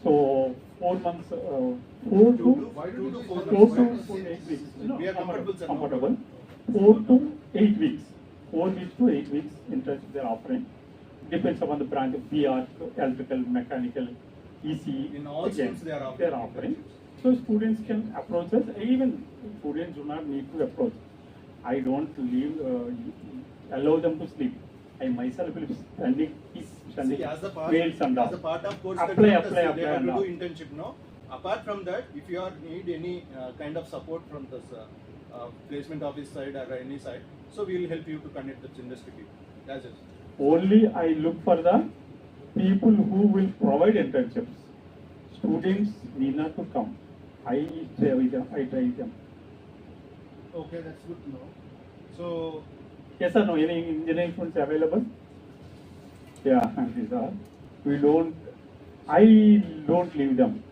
Speaker 2: So 4 months, 4 to
Speaker 1: Why do you do 4
Speaker 2: 4
Speaker 1: months?
Speaker 2: to 8 weeks. No,
Speaker 11: We are comfortable, sir.
Speaker 2: comfortable. 4 to 8 weeks. 4 weeks to 8 weeks internship they are offering. Depends upon the branch of PR, electrical, mechanical, EC.
Speaker 11: In all
Speaker 2: again,
Speaker 11: streams they are
Speaker 2: they are offering. So students can approach us. Even students do not need to approach. I don't leave, allow them to sleep. I myself will be sending
Speaker 11: See, as a part,
Speaker 2: mails and all.
Speaker 11: as a part of course
Speaker 2: Apply,
Speaker 11: curriculum,
Speaker 2: apply,
Speaker 11: they
Speaker 2: apply
Speaker 11: have
Speaker 2: and
Speaker 11: to
Speaker 2: all.
Speaker 11: do internship now. Apart from that, if you are need any kind of support from this placement office side or any side, so we will help you to connect with industry people. That's it.
Speaker 2: Only I look for the people who will provide internships. Students need not to come. I drive them.
Speaker 1: Okay, that's good to know. So,
Speaker 2: Yes or no? Any engineering students available? Yeah, these are. I don't leave them.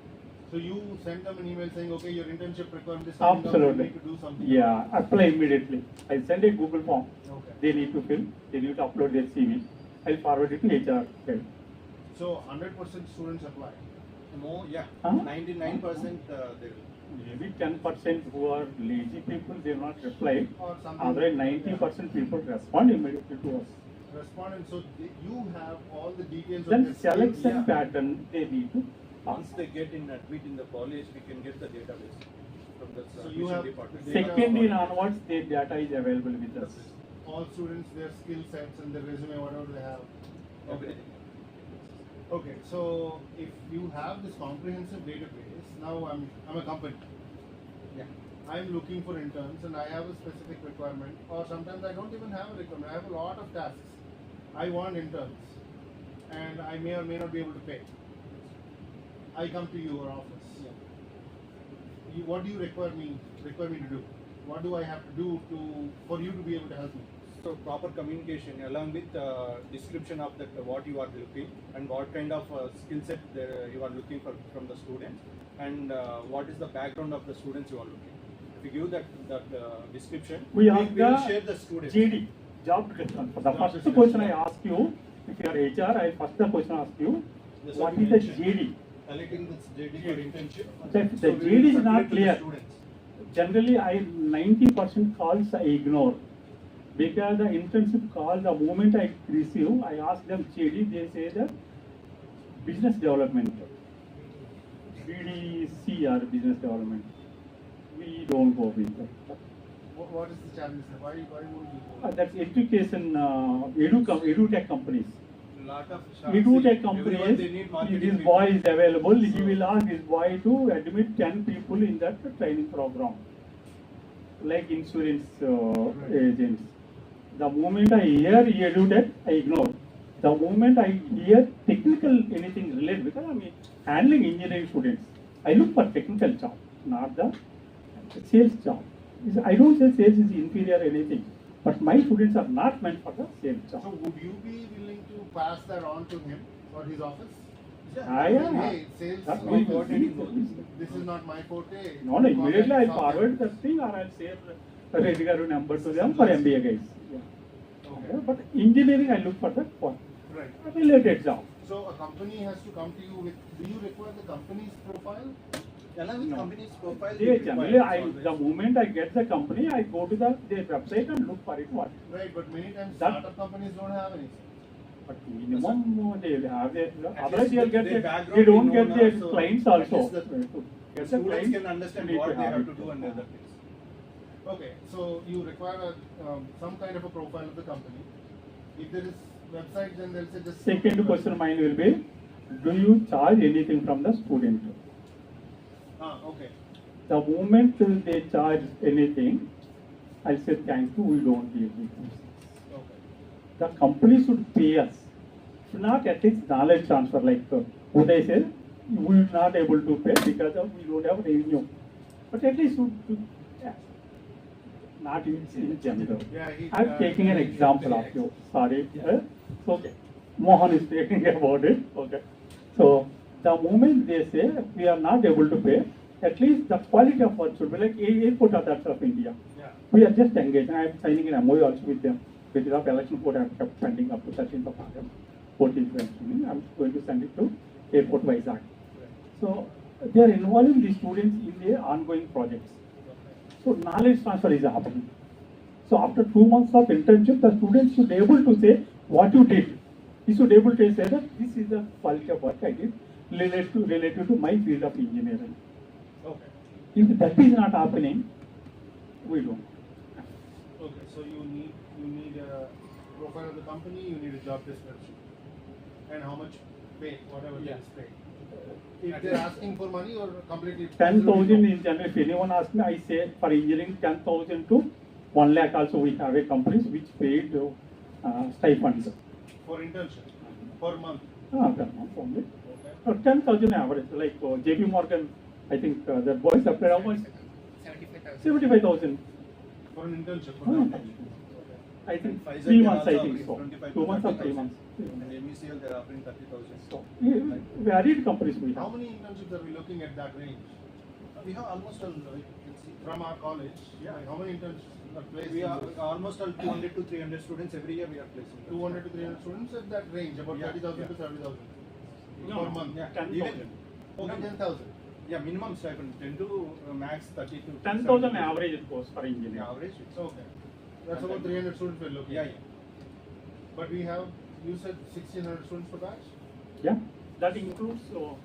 Speaker 1: so you send them an email saying, okay, your internship requirement is something else, you
Speaker 2: Absolutely.
Speaker 1: need to do something.
Speaker 2: Yeah, apply immediately. I send a Google form.
Speaker 1: Okay.
Speaker 2: They need to fill. They need to upload their CV. I'll forward it to HR. Okay.
Speaker 1: So 100% students apply.
Speaker 11: More, yeah.
Speaker 2: Huh?
Speaker 11: 99% they will.
Speaker 2: Maybe 10% who are lazy people, they will not reply.
Speaker 1: Or something.
Speaker 2: Other 90% people respond immediately to us.
Speaker 1: Respondent, so you have all the details of
Speaker 2: Then
Speaker 1: their skill.
Speaker 2: selection
Speaker 11: yeah.
Speaker 2: pattern they need to pass.
Speaker 11: Once they get in admit in the college, we can get the database from the
Speaker 1: So you have
Speaker 11: department.
Speaker 2: Second year onwards, their data is available with us.
Speaker 1: all students, their skill sets and their resume, whatever they have.
Speaker 11: Everything.
Speaker 1: Okay, so if you have this comprehensive database, now I'm a company.
Speaker 11: Yeah.
Speaker 1: I'm looking for interns and I have a specific requirement, or sometimes I don't even have a requirement. I have a lot of tasks. I want interns, and I may or may not be able to pay. I come to your office.
Speaker 11: Yeah.
Speaker 1: What do you require me to do? What do I have to do for you to be able to help me?
Speaker 11: So proper communication along with description of that what you are looking and what kind of skill set you are looking for from the students, and what is the background of the students you are looking. If you give that description,
Speaker 2: We
Speaker 11: will
Speaker 2: have
Speaker 11: share
Speaker 2: the
Speaker 11: the students.
Speaker 2: GD, job description. The
Speaker 1: Job
Speaker 2: first
Speaker 1: description.
Speaker 2: question I ask you, if you are HR, I first the question ask you,
Speaker 11: That's
Speaker 2: what
Speaker 11: what
Speaker 2: is
Speaker 11: you
Speaker 2: the
Speaker 11: mentioned.
Speaker 2: GD?
Speaker 11: Collecting this JD for internship.
Speaker 2: The
Speaker 11: So we
Speaker 2: GD
Speaker 11: will
Speaker 2: is not
Speaker 11: circulate to the
Speaker 2: clear.
Speaker 11: students.
Speaker 2: Generally, 90% calls I ignore. Because the internship call, the moment I receive, I ask them GD, they say that business development. BDC or business development. We don't go with that.
Speaker 1: What is the challenge? Why would you go?
Speaker 2: That's education, edu-tech companies.
Speaker 11: Lot of
Speaker 2: Edu-tech
Speaker 11: everyone, they
Speaker 2: companies,
Speaker 11: need marketing
Speaker 2: this
Speaker 11: people.
Speaker 2: boy is available, he will ask this boy to admit 10 people in that training program. Like insurance agents. The moment I hear edu-tech, I ignore. The moment I hear technical anything related, because I'm handling engineering students, I look for technical job, not the sales job. I don't say sales is inferior or anything, but my students are not meant for the sales
Speaker 1: So
Speaker 2: job.
Speaker 1: would you be willing to pass that on to him or his office?
Speaker 2: Yeah.
Speaker 1: Hey, sales.
Speaker 2: That's
Speaker 1: we
Speaker 2: my
Speaker 1: got
Speaker 2: forte.
Speaker 1: This is not my forte.
Speaker 2: No, immediately I
Speaker 1: Contact
Speaker 2: forward the thing, or I'll share the Reddy number to them for MBA guys. Yeah.
Speaker 1: Okay.
Speaker 2: But engineering, I look for the
Speaker 1: Right.
Speaker 2: related job.
Speaker 1: So a company has to come to you with. Do you require the company's profile?
Speaker 11: Along with
Speaker 2: No.
Speaker 11: company's profile,
Speaker 2: They
Speaker 11: we
Speaker 2: generally,
Speaker 11: require always.
Speaker 2: the moment I get the company, I go to their website and look for it. What?
Speaker 1: Right, but many times
Speaker 2: That-
Speaker 1: startup companies don't have any.
Speaker 2: But minimum they will have their.
Speaker 11: At
Speaker 2: Otherwise,
Speaker 11: least
Speaker 2: they'll get
Speaker 11: their
Speaker 2: their,
Speaker 11: background
Speaker 2: they don't
Speaker 11: we
Speaker 2: get
Speaker 11: know
Speaker 2: their
Speaker 11: now, so
Speaker 2: clients
Speaker 11: at
Speaker 2: also.
Speaker 11: least the
Speaker 2: To get the
Speaker 11: Students
Speaker 2: clients,
Speaker 11: can understand
Speaker 2: you need
Speaker 11: what they have
Speaker 2: it.
Speaker 11: to do and other things.
Speaker 1: Okay, so you require some kind of a profile of the company. If there is website, then they'll say just.
Speaker 2: Second question mine will be, do you charge anything from the student?
Speaker 1: Okay.
Speaker 2: The moment they charge anything, I'll say thank you, we don't give it.
Speaker 1: Okay.
Speaker 2: The company should pay us. Should not at least knowledge transfer like Uday said, we are not able to pay because we don't have revenue. But at least yeah, not in general.
Speaker 1: Yeah,
Speaker 2: I'm taking an example of you. Sorry. Okay. Mohan is taking about it. Okay. So the moment they say we are not able to pay, at least the quality of work should be like airport authority of India.
Speaker 1: Yeah.
Speaker 2: We are just engaged. I am signing an MOU also with them. Because of election code, I have kept pending up to 13th of August. 14th I'm going to send it to Airport Vizag. So they are involving the students in their ongoing projects. So knowledge transfer is happening. So after 2 months of internship, the students should be able to say what you did. You should be able to say that this is the quality of work I did related to my field of engineering.
Speaker 1: Okay.
Speaker 2: If that is not happening, we don't.
Speaker 1: Okay. So you need a profile of the company. You need a job description, and how much pay, whatever
Speaker 11: Yeah.
Speaker 1: it is paid. If they're asking for money or completely.
Speaker 2: 10,000 in general. If anyone asks me, I say for engineering 10,000 to 1 lakh. Also, we have a companies which paid stipends.
Speaker 1: For internship per month.
Speaker 2: Per month only.
Speaker 1: Okay.
Speaker 2: 10,000 average. Like JP Morgan, I think that boys applied how much? 75,000.
Speaker 1: For an internship. For
Speaker 2: Ah.
Speaker 1: an internship.
Speaker 2: I think
Speaker 11: Pfizer
Speaker 2: 3
Speaker 11: can
Speaker 2: months. I
Speaker 11: also
Speaker 2: think so.
Speaker 11: offering 25
Speaker 2: 2 months or 3
Speaker 11: 30,000.
Speaker 2: months.
Speaker 11: And MECL they are offering 30,000.
Speaker 2: So varied companies we
Speaker 1: How
Speaker 2: have.
Speaker 1: many internships are we looking at that range?
Speaker 11: We have almost all, you can see.
Speaker 1: From our college,
Speaker 11: Yeah.
Speaker 1: like how many internships are placed?
Speaker 11: We
Speaker 1: in
Speaker 11: are
Speaker 1: this?
Speaker 11: almost all 200 to 300 students every year we are placing.
Speaker 1: 200 to 300 students at that range, about
Speaker 11: Yeah,
Speaker 1: 30,000
Speaker 11: yeah.
Speaker 1: to 70,000
Speaker 2: No,
Speaker 1: per month.
Speaker 11: Yeah,
Speaker 2: 10,000.
Speaker 1: Okay, 10,000.
Speaker 11: Yeah, minimum stipend 10 to max 30 to
Speaker 2: 10,000
Speaker 11: 70.
Speaker 2: average it goes for engineering.
Speaker 11: Yeah, average. It's
Speaker 1: Okay. That's about 300 students we're looking
Speaker 11: Yeah,
Speaker 1: at.
Speaker 11: yeah.
Speaker 1: But we have, you said 1,600 students per batch?
Speaker 2: Yeah, that includes
Speaker 11: So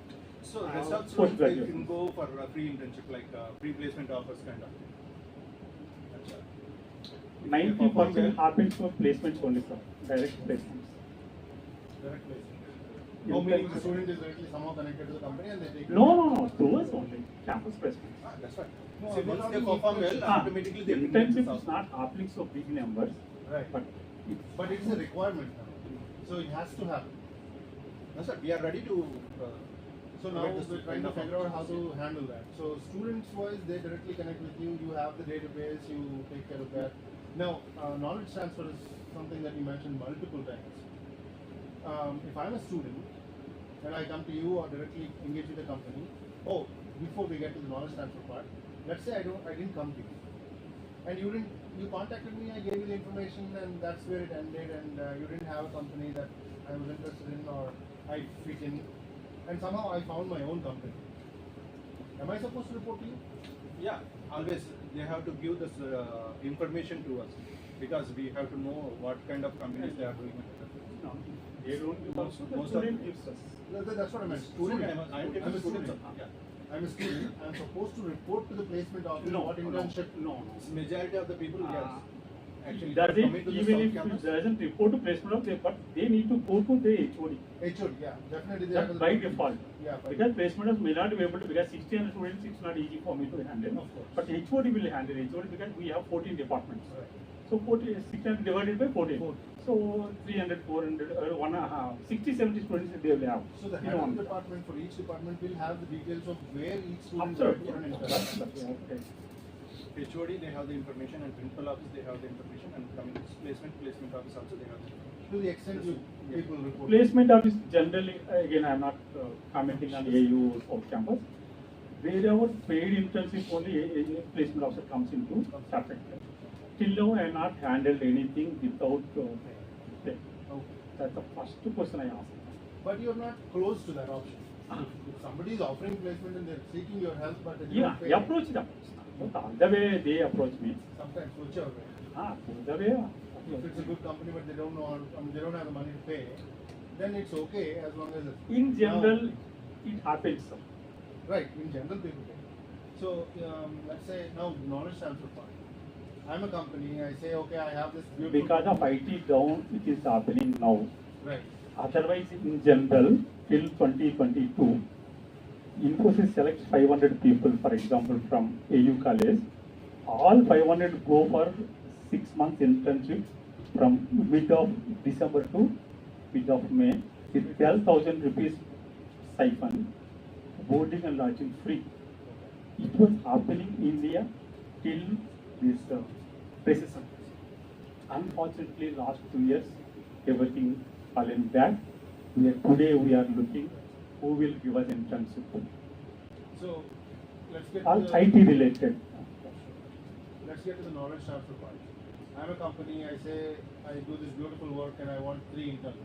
Speaker 11: rest of students they
Speaker 2: postgraduate.
Speaker 11: can go for a free internship, like pre-placement offers kind of.
Speaker 2: 90% happens for placements only, sir. Direct placements.
Speaker 1: Direct placement. No, meaning the student is directly somehow connected to the company and they take.
Speaker 2: No. Through us only. Campus placements.
Speaker 11: That's right.
Speaker 1: No,
Speaker 11: So
Speaker 1: we're
Speaker 11: once they
Speaker 1: talking
Speaker 11: perform well,
Speaker 1: internship.
Speaker 11: automatically they
Speaker 2: Internship is not happening so big numbers,
Speaker 1: Right.
Speaker 2: but
Speaker 1: But it's a requirement now. So it has to happen.
Speaker 11: That's right. We are ready to.
Speaker 1: So now
Speaker 11: provide this
Speaker 1: we're trying
Speaker 11: kind
Speaker 1: to
Speaker 11: of
Speaker 1: figure out how
Speaker 11: opportunities.
Speaker 1: to handle that. So students wise, they directly connect with you, you have the database, you take care of that. Now, knowledge transfer is something that you mentioned multiple times. If I'm a student and I come to you or directly engage with the company, before we get to the knowledge transfer part, let's say I didn't come to you. And you contacted me, I gave you the information and that's where it ended and you didn't have a company that I was interested in or I fit in. And somehow I found my own company. Am I supposed to report to you?
Speaker 11: Yeah, always they have to give this information to us because we have to know what kind of companies they are doing.
Speaker 2: no, they don't give us. The
Speaker 11: Most
Speaker 2: student
Speaker 11: of-
Speaker 2: gives us.
Speaker 1: That's what I meant.
Speaker 11: Student, I'm
Speaker 1: I'm a student.
Speaker 11: Yeah.
Speaker 1: I'm a student. I'm supposed to report to the placement office what internship.
Speaker 2: No.
Speaker 11: Majority of the people, yes. Actually,
Speaker 2: Does it,
Speaker 11: coming to the
Speaker 2: even
Speaker 11: South
Speaker 2: if
Speaker 11: campus.
Speaker 2: it doesn't report to placement of but they need to go to the HOD.
Speaker 1: HOD, yeah, definitely they
Speaker 2: That's
Speaker 1: have to-
Speaker 2: by default.
Speaker 1: Yeah, by
Speaker 2: Because placement may not be able to, because 16 students, it's not easy for me to handle.
Speaker 1: Of course.
Speaker 2: But HOD will handle HOD because we have 14 departments.
Speaker 1: Right.
Speaker 2: So 600 divided by 14.
Speaker 1: 14.
Speaker 2: So 300, 400, 60, 70 students they will have.
Speaker 1: So the
Speaker 2: in
Speaker 1: head of
Speaker 2: one.
Speaker 1: the department for each department will have the details of where each student
Speaker 2: Absolutely.
Speaker 1: for an intern.
Speaker 2: Okay.
Speaker 11: HOD, they have the information, and principal office, they have the information, and coming to placement office also, they have the information.
Speaker 1: To the extent you people report.
Speaker 2: Placement office generally, again, I'm not commenting on AU South campus. Wherever paid internship only placement officer comes into subject. Till now, I have not handled anything without pay.
Speaker 1: Okay.
Speaker 2: That's the first question I asked.
Speaker 1: But you're not close to that option. If somebody is offering placement and they're seeking your help, but they
Speaker 2: Yeah,
Speaker 1: don't pay,
Speaker 2: approach them. The way they approach me.
Speaker 1: sometimes whichever way.
Speaker 2: The way.
Speaker 1: If it's a good company but they don't know, they don't have the money to pay, then it's okay as long as it's.
Speaker 2: In general, it happens.
Speaker 1: Right, in general people pay. So let's say now knowledge transfer part. I'm a company, I say okay, I have this beautiful.
Speaker 2: Because of IT down, it is happening now.
Speaker 1: Right.
Speaker 2: Otherwise, in general, till 2022, Infosys selects 500 people, for example, from AU college. All 500 go for 6 months internship from mid of December to mid of May with 12,000 rupees stipend, boarding and lodging free. It was happening in India till this recession. Unfortunately, last 2 years, everything fallen back. Today we are looking who will give us internship.
Speaker 1: So let's get
Speaker 2: All
Speaker 1: to the,
Speaker 2: IT related.
Speaker 1: let's get to the knowledge transfer part. I'm a company, I say I do this beautiful work and I want 3 interns.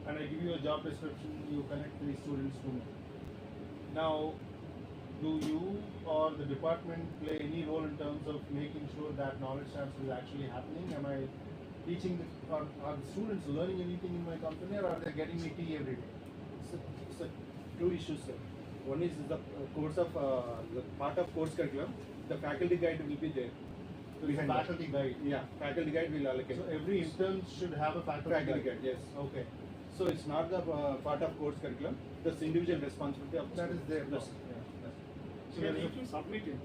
Speaker 1: And I give you a job description, you connect 3 students to me. Now, do you or the department play any role in terms of making sure that knowledge transfer is actually happening? Am I teaching, are the students learning anything in my company or are they getting me tea every day?
Speaker 11: So, two issues, sir. One is the course of the part of course curriculum. The faculty guide will be there.
Speaker 1: So it's a faculty guide.
Speaker 11: Yeah, faculty guide will allocate.
Speaker 1: So every intern should have a faculty guide.
Speaker 11: Yes.
Speaker 1: Okay.
Speaker 11: So it's not the part of course curriculum. That's individual responsibility of the
Speaker 1: That is
Speaker 11: student.
Speaker 1: there.
Speaker 11: Yes.
Speaker 1: So there is a-
Speaker 2: submit it.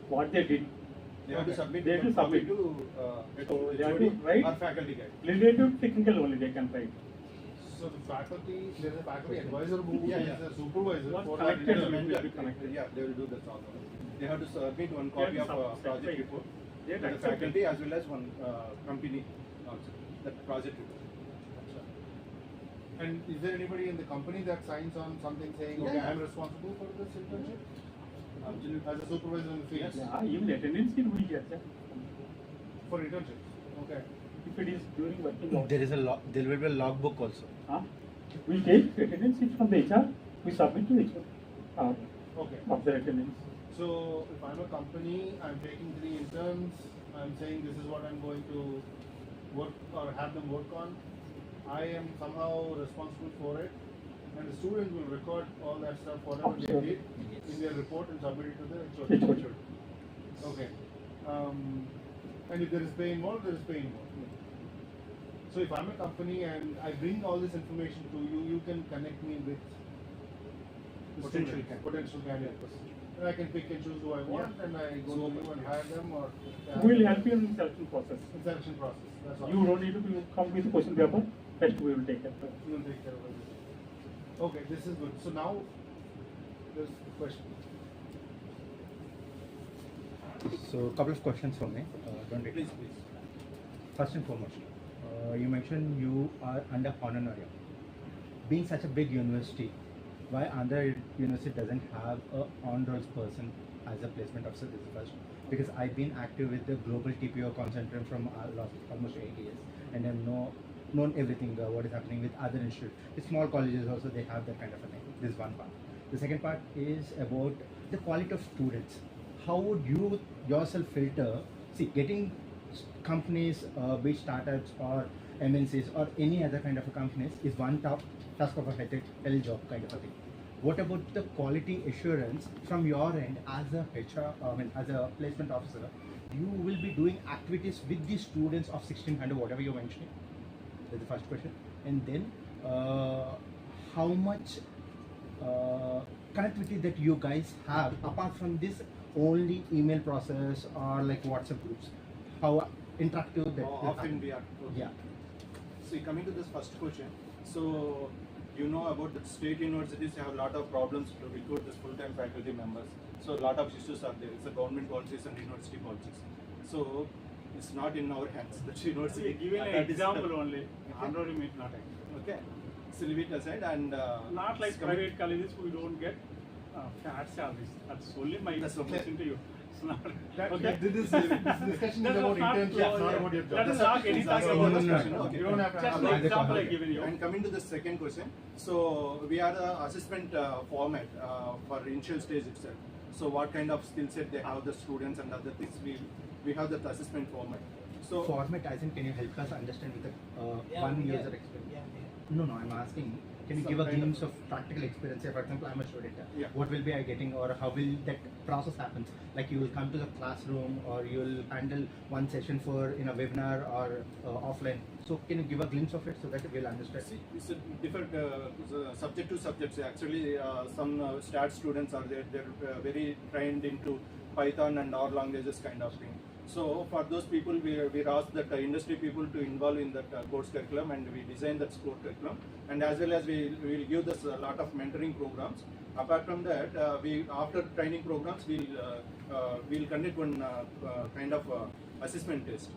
Speaker 2: What they did.
Speaker 11: They have to submit.
Speaker 2: They have to
Speaker 11: one copy
Speaker 2: submit.
Speaker 11: to
Speaker 2: So they have
Speaker 11: HOD
Speaker 2: to write-
Speaker 11: or faculty guide.
Speaker 2: Related technical only they can write.
Speaker 1: So the faculty, there is a faculty advisor who
Speaker 11: Yeah,
Speaker 1: is
Speaker 11: yeah.
Speaker 1: a supervisor
Speaker 2: What
Speaker 1: for
Speaker 2: connected
Speaker 1: that
Speaker 2: will
Speaker 1: intern.
Speaker 2: be connected.
Speaker 11: Yeah, they will do that also. They have to submit one copy of project report
Speaker 2: They
Speaker 11: to the
Speaker 2: accept it.
Speaker 11: faculty as well as one company also. That project report.
Speaker 1: And is there anybody in the company that signs on something saying,
Speaker 11: Yeah,
Speaker 1: okay,
Speaker 11: yeah.
Speaker 1: I'm responsible for this internship?
Speaker 11: Absolutely.
Speaker 1: As a supervisor in the field?
Speaker 11: Yes.
Speaker 2: Yeah, even attendance it we get.
Speaker 1: For internships? Okay.
Speaker 2: If it is during working hours.
Speaker 6: There is a there will be a logbook also.
Speaker 2: We take attendance sheet from the HR we submit to each one
Speaker 11: Okay.
Speaker 2: of the attendance.
Speaker 11: So if I'm a company, I'm taking 3 interns, I'm saying this is what I'm going to work or have them work on. I am somehow responsible for it, and the student will record all that stuff, whatever they did in their report, and submit it to the HOD. Okay. And if there is pay involved, there is pay involved. So if I'm a company and I bring all this information to you, you can connect me with potential candidates. And I can pick and choose who I want, and I go to you and hire them, or
Speaker 2: We'll help you in the selection process.
Speaker 11: Selection process. That's all.
Speaker 2: You don't need to come with question paper. Rest we will take care of it.
Speaker 11: You will take care of everything. Okay, this is good. So now there's a question.
Speaker 12: So, a couple of questions from me. Don't wait.
Speaker 11: Please.
Speaker 12: First and foremost, you mentioned you are under honorarium. Being such a big university, why Andhra University doesn't have a on-rolls person as a placement officer? This is first. Because I've been active with the global TPO concentrate from almost 8 years, and I've known everything what is happening with other institutes. With small colleges also, they have that kind of a thing. This is one part. The second part is about the quality of students. How would you yourself filter? See, getting companies, be it startups or MNCs or any other kind of a companies is one task of a hell job kind of a thing. What about the quality assurance from your end as a HR, as a placement officer? You will be doing activities with the students of 1600, whatever you're mentioning. That's the first question. And then, how much connectivity that you guys have apart from this only email process or like WhatsApp groups? How interactive that?
Speaker 11: Often we are.
Speaker 12: Yeah.
Speaker 11: See, coming to this first question, so you know about the state universities have a lot of problems to recruit this full-time faculty members. So a lot of issues are there. It's the government policies and university policies. So it's not in our hands. The university.
Speaker 2: Give an example only. Honorarium is not.
Speaker 11: Okay. So leave it aside and.
Speaker 2: Not like private colleges, we don't get fat salaries. That's only my question to you. Okay.
Speaker 11: This discussion is about internships, not about your job.
Speaker 2: That is not any talk about discussion.
Speaker 11: Okay.
Speaker 2: You don't have to have an example I given you.
Speaker 11: And coming to the second question, so we are the assessment format for initial stage itself. So what kind of skill set they have, the students and other things, we have that assessment format. So
Speaker 12: format, I think, can you help us understand with the one user experience? No, I'm asking. Can you give a glimpse of practical experience? Say, for example, I'm a student.
Speaker 11: Yeah.
Speaker 12: What will be I getting, or how will that process happen? Like you will come to the classroom, or you will handle one session in a webinar or offline. So can you give a glimpse of it so that we'll understand?
Speaker 11: See, it's a different subject to subjects. Actually, some STAT students are there. They're very trained into Python and R languages kind of thing. So for those people, we ask that industry people to involve in that course curriculum, and we design that course curriculum, and as well as we will give this a lot of mentoring programs. Apart from that, after training programs, we'll conduct one kind of assessment test.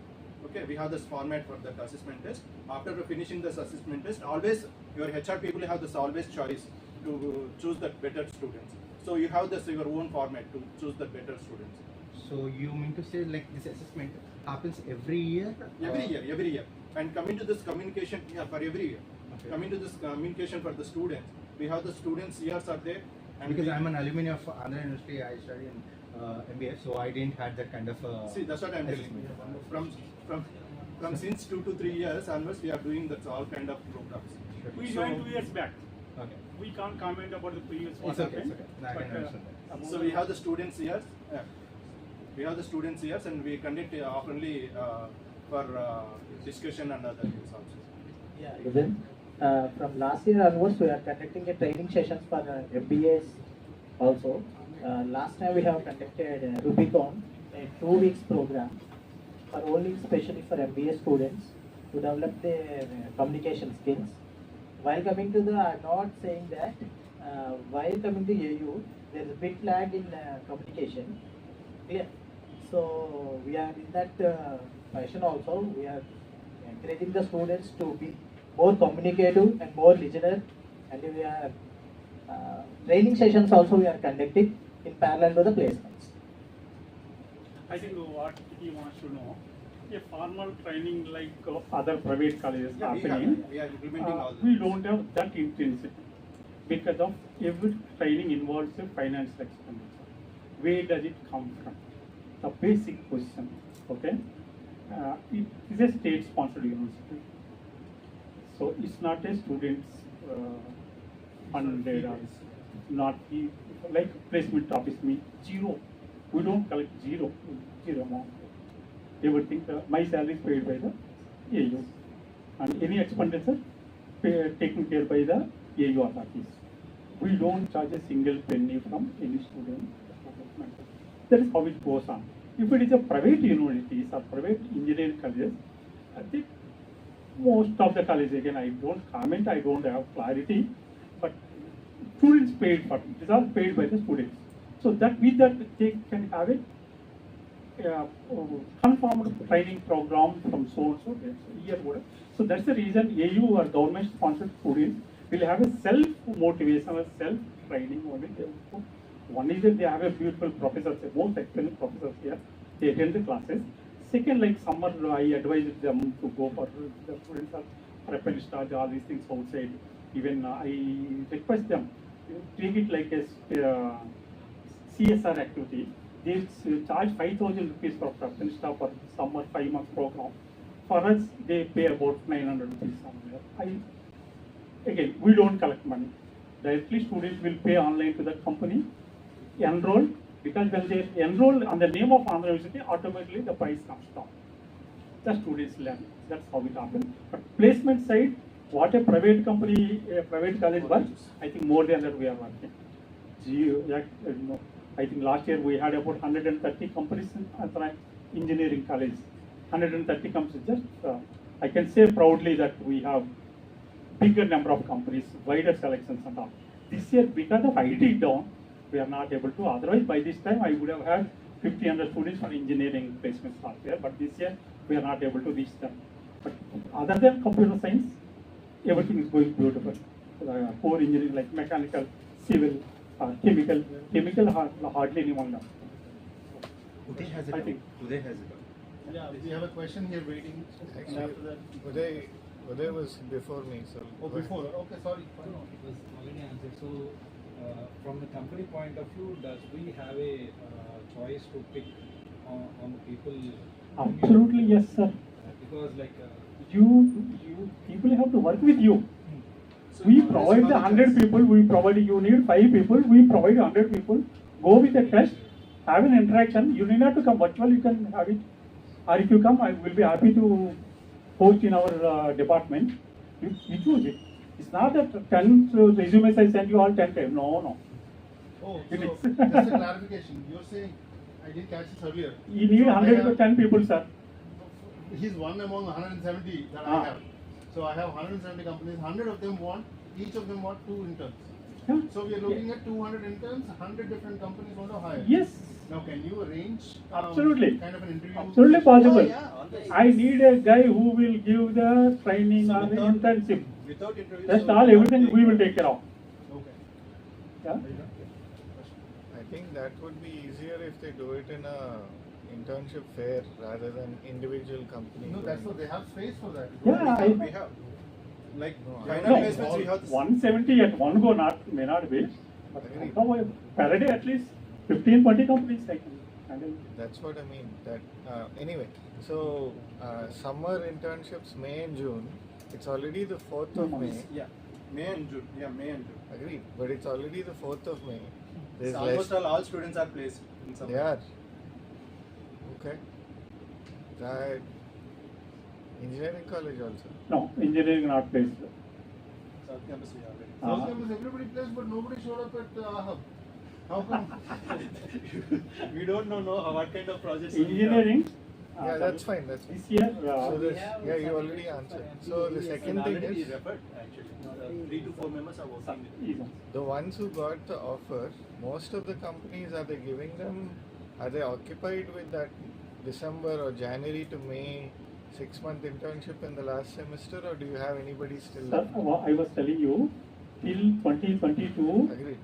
Speaker 11: Okay, we have this format for that assessment test. After finishing this assessment test, always your HR people have this always choice to choose the better students. So you have this your own format to choose the better students.
Speaker 12: So you mean to say like this assessment happens every year?
Speaker 11: Every year. And coming to this communication, for every year.
Speaker 12: Okay.
Speaker 11: Coming to this communication for the students, we have the students years are there. And
Speaker 12: because I'm an alumni of Andhra University, I studied in MBA, so I didn't have that kind of.
Speaker 11: See, that's what I'm telling you. From since 2 to 3 years onwards, we are doing that all kind of programs.
Speaker 12: Sure.
Speaker 2: We joined 2 years back.
Speaker 12: Okay.
Speaker 2: We can't comment about the previous
Speaker 12: It's okay. It's okay. I can understand that.
Speaker 11: So we have the students years. We have the students years, and we conduct oftenly for discussion and other things also.
Speaker 4: Yeah, even from last year onwards, we are conducting a training sessions for MBAs also. Last time we have conducted Rubicon, a 2 weeks program for only especially for MBA students to develop their communication skills. While coming to I'm not saying that while coming to AU, there is a bit lag in communication. Clear? So we are in that fashion also. We are encouraging the students to be more communicative and more listener, and we are training sessions also we are conducting in parallel to the placements.
Speaker 2: I think what he wants to know, a formal training like other private colleges happening,
Speaker 11: we are implementing all
Speaker 2: we
Speaker 11: this.
Speaker 2: don't have that intensity. because of every training involves a financial expenditure. Where does it come from? The basic question, okay? It is a state-sponsored university, so it's not a student's funded or not like placement office me zero. We don't collect zero amount. Everything my salary is paid by the AU, and any expenditure taken care by the AU authorities. We don't charge a single penny from any student. That is how it goes on. If it is a private universities or private engineering colleges, I think most of the colleges, again I don't comment, I don't have clarity, but students paid for it. It is all paid by the students. So that with that they can have a confirmed training program from so year. So that's the reason AU or government sponsored students will have a self-motivation, self training. One is that they have a beautiful professors, most excellent professors here. They attend the classes. Second, like summer, I advise them to go for the students are prep and start all these things outside. Even I request them take it like a CSR activity. They charge 5,000 rupees for prep and staff for summer 5 months program. For us, they pay about 900 rupees somewhere. Again, we don't collect money. Directly, students will pay online to the company, enroll, because when they enroll on the name of Andhra University, automatically the price comes down. The students learn. That's how it happens. But placement side, what a private company, a private college works, I think more than that we are working. I think last year we had about 130 companies in Andhra engineering college. 130 companies. Just I can say proudly that we have bigger number of companies, wider selections and all. This year, because of IT down, we are not able to. Otherwise, by this time, I would have had 1,500 students for engineering placements last year. But this year, we are not able to reach them. But other than computer science, everything is going beautiful. Core engineering like mechanical, civil, chemical hardly anyone knows.
Speaker 12: Uday has it.
Speaker 2: I think.
Speaker 12: Uday has it.
Speaker 1: Yeah, we have a question here waiting.
Speaker 13: Actually,
Speaker 1: After that,
Speaker 13: Uday was before me, so.
Speaker 1: oh, before. Okay, sorry.
Speaker 5: No, it was already answered. So, from the company point of view, does we have a choice to pick on the people?
Speaker 2: Absolutely, yes, sir.
Speaker 5: Because like
Speaker 2: you people have to work with you. We provide the 100 people. We provide you need 5 people. We provide 100 people. Go with a test. Have an interaction. You need not to come virtual. You can have it. Or if you come, I will be happy to host in our department. You choose it. It's not that 10 resumes I send you all 10 times. No.
Speaker 1: Oh,
Speaker 2: It
Speaker 1: so
Speaker 2: is.
Speaker 1: just a clarification. You're saying, I didn't catch this earlier.
Speaker 2: You need
Speaker 1: So
Speaker 2: 100
Speaker 1: I
Speaker 2: to
Speaker 1: have-
Speaker 2: 10 people, sir.
Speaker 1: He's one among 170 that I have. So I have 170 companies. 100 of them want, each of them want 2 interns.
Speaker 2: Yeah.
Speaker 1: So we are looking at 200 interns. 100 different companies want to hire.
Speaker 2: Yes.
Speaker 1: Now, can you arrange
Speaker 2: Absolutely.
Speaker 1: kind of an interview?
Speaker 2: Absolutely possible.
Speaker 6: Oh, yeah, always.
Speaker 2: I need a guy who will give the training or the internship.
Speaker 11: Without interview.
Speaker 2: That's all, everything we will take care of.
Speaker 1: Okay.
Speaker 2: Yeah?
Speaker 13: I think that would be easier if they do it in a internship fair rather than individual company.
Speaker 1: No, that's what they have space for that.
Speaker 2: Yeah,
Speaker 11: We have. Like,
Speaker 13: No,
Speaker 11: final
Speaker 2: No,
Speaker 11: placements we have.
Speaker 2: 170 at one go may not be, but
Speaker 13: Agreed.
Speaker 2: per day at least 15-20 companies I can handle.
Speaker 13: That's what I mean. That anyway. So summer internships May and June. It's already the 4th of May.
Speaker 11: Yeah. May and June. Yeah, May and June.
Speaker 13: Agreed. But it's already the 4th of May. There's
Speaker 11: So
Speaker 13: less.
Speaker 11: almost all students are placed in some.
Speaker 13: They are. Okay. That engineering college also.
Speaker 2: No, engineering not placed.
Speaker 11: South campus we already.
Speaker 1: South campus, everybody plays, but nobody showed up at hub. How come?
Speaker 11: We don't know what kind of projects.
Speaker 2: Engineering.
Speaker 13: Yeah, that's fine. That's
Speaker 2: This year,
Speaker 13: so this, yeah, you already answered. So the second thing
Speaker 11: already
Speaker 13: is
Speaker 11: referred actually. 3 to 4 members are working with it.
Speaker 13: the ones who got the offer. Most of the companies, are they giving them? Are they occupied with that December or January to May 6-month internship in the last semester, or do you have anybody still
Speaker 2: Sir,
Speaker 13: left?
Speaker 2: I was telling you, till 2022,
Speaker 13: Agreed.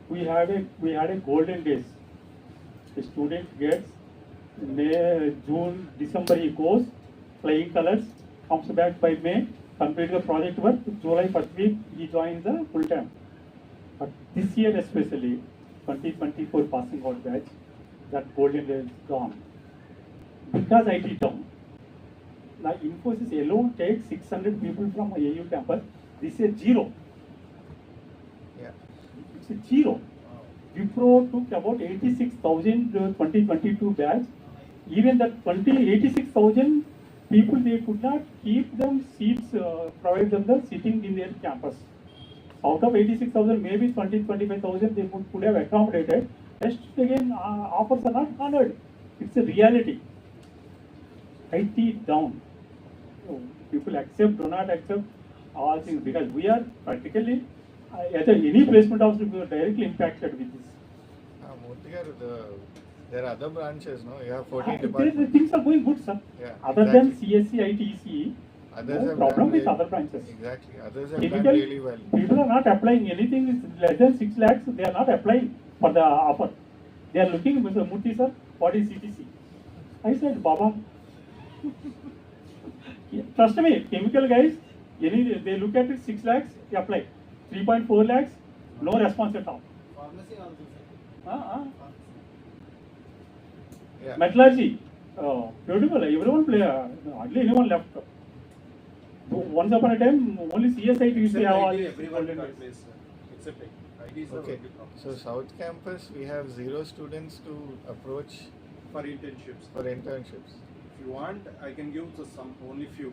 Speaker 2: we had a golden days. The student gets May, June, December he goes, flying colors, comes back by May, complete the project work. July 1st week he joins the full time. But this year especially, 2024 passing out batch, that golden day is gone. Because IT down. Now Infosys alone takes 600 people from AU campus. This is zero.
Speaker 13: Yeah.
Speaker 2: It's a zero. Wipro took about 86,000 2022 batch. Even that 86,000 people, they could not keep them seats, provide them the sitting in their campus. Out of 86,000, maybe 25,000 they could have accommodated. Rest again, offers are not honored. It's a reality. IT down. So people accept, do not accept all things, because we are practically, any placement officer, we are directly impacted with this.
Speaker 13: Murthy garu, there are other branches, no? You have 14
Speaker 2: The
Speaker 13: departments.
Speaker 2: things are going good, sir.
Speaker 13: Yeah,
Speaker 2: Other
Speaker 13: exactly.
Speaker 2: than CSC, IT, ECE,
Speaker 13: Others
Speaker 2: no
Speaker 13: have
Speaker 2: problem
Speaker 13: done
Speaker 2: with
Speaker 13: really-
Speaker 2: other branches.
Speaker 13: Exactly. Others have
Speaker 2: Typically,
Speaker 13: done really well.
Speaker 2: people are not applying anything is less than 6 lakhs. They are not applying for the offer. They are looking, Mr. Murthy sir, what is CTC? I said, Baba, trust me, chemical guys, they look at it 6 lakhs, they apply. 3.4 lakhs, no response at all.
Speaker 7: Pharmacy also, sir.
Speaker 13: Yeah.
Speaker 2: Metallurgy, beautiful. Everyone play. Hardly anyone left. Once upon a time, only CSI used to have all these.
Speaker 11: Everyone got placed, except IT. IT is the
Speaker 13: Okay.
Speaker 11: only problem.
Speaker 13: So South Campus, we have 0 students to approach
Speaker 11: For internships.
Speaker 13: for internships.
Speaker 11: If you want, I can give to some only few,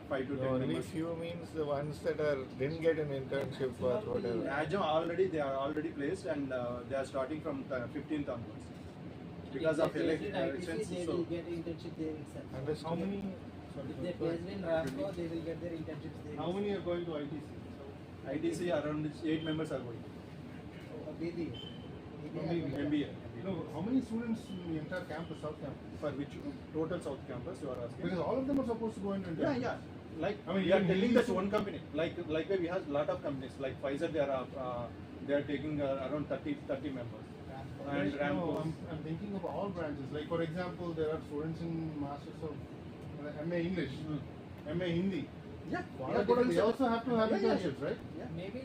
Speaker 11: 5 to 10
Speaker 13: The only
Speaker 11: members.
Speaker 13: few means the ones that didn't get an internship or whatever.
Speaker 11: As of they are already placed, and they are starting from 15th onwards. Because of elections,
Speaker 4: they
Speaker 11: so
Speaker 4: will get internship there itself.
Speaker 13: Understood.
Speaker 11: how many?
Speaker 4: If they placed in Ramco, they will get their internships there.
Speaker 11: How many are going to ITC? ITC around 8 members are going.
Speaker 4: BBA.
Speaker 11: MBA.
Speaker 14: No, how many students in the entire campus, South Campus?
Speaker 11: For which total South Campus you are asking?
Speaker 14: Because all of them are supposed to go into
Speaker 11: Yeah,
Speaker 14: internship.
Speaker 11: yeah. Like
Speaker 14: I mean,
Speaker 11: we are
Speaker 14: even
Speaker 11: telling
Speaker 14: he
Speaker 11: that
Speaker 14: is-
Speaker 11: one company. Like we have lot of companies. Like Pfizer, they are taking around 30 members. And
Speaker 14: No,
Speaker 11: Ramco.
Speaker 14: I'm thinking of all branches. Like for example, there are students in Masters of MA English, MA Hindi.
Speaker 11: Yeah,
Speaker 14: They also have to have internships, right?
Speaker 4: Maybe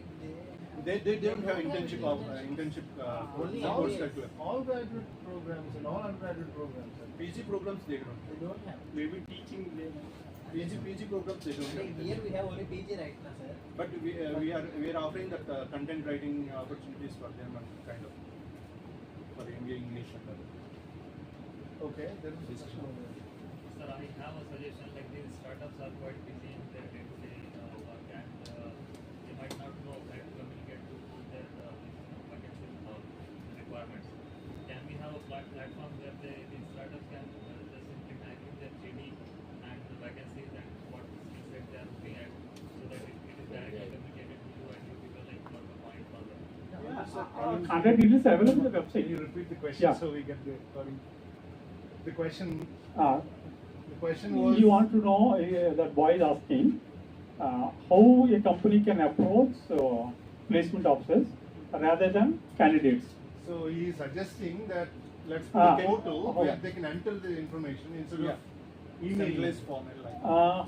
Speaker 11: They don't have internship
Speaker 4: Only
Speaker 11: support
Speaker 4: MBAs.
Speaker 11: curriculum.
Speaker 14: All graduate programs and all undergraduate programs.
Speaker 11: PG programs they don't.
Speaker 4: they don't have.
Speaker 2: Maybe teaching them.
Speaker 11: PG programs they don't
Speaker 4: Like
Speaker 11: have.
Speaker 4: here we have only PG right now, sir.
Speaker 11: But we are offering that content writing opportunities for them and kind of for MBA English and other.
Speaker 14: Okay, there is discussion over there.
Speaker 15: Sir, I have a suggestion. Like these startups are quite busy in their day-to-day work, and they might not know how to communicate to their potential requirements. Can we have a platform where these startups can just simply type in their JD and the vacancies and what skill set they are looking at, so that it is directly communicated to you and you people like got the point further.
Speaker 2: Contact details are available on the website.
Speaker 14: Can you repeat the question
Speaker 2: Yeah.
Speaker 14: so we get the according? The question.
Speaker 2: Uh,
Speaker 14: The question was.
Speaker 2: You want to know, that boy is asking, how a company can approach placement officers rather than candidates.
Speaker 14: So he is suggesting that let's put
Speaker 2: Ah.
Speaker 14: a portal
Speaker 2: Oh.
Speaker 14: where they can enter the information instead
Speaker 11: Yeah.
Speaker 14: of email.
Speaker 11: Centralized format like.
Speaker 14: Uh,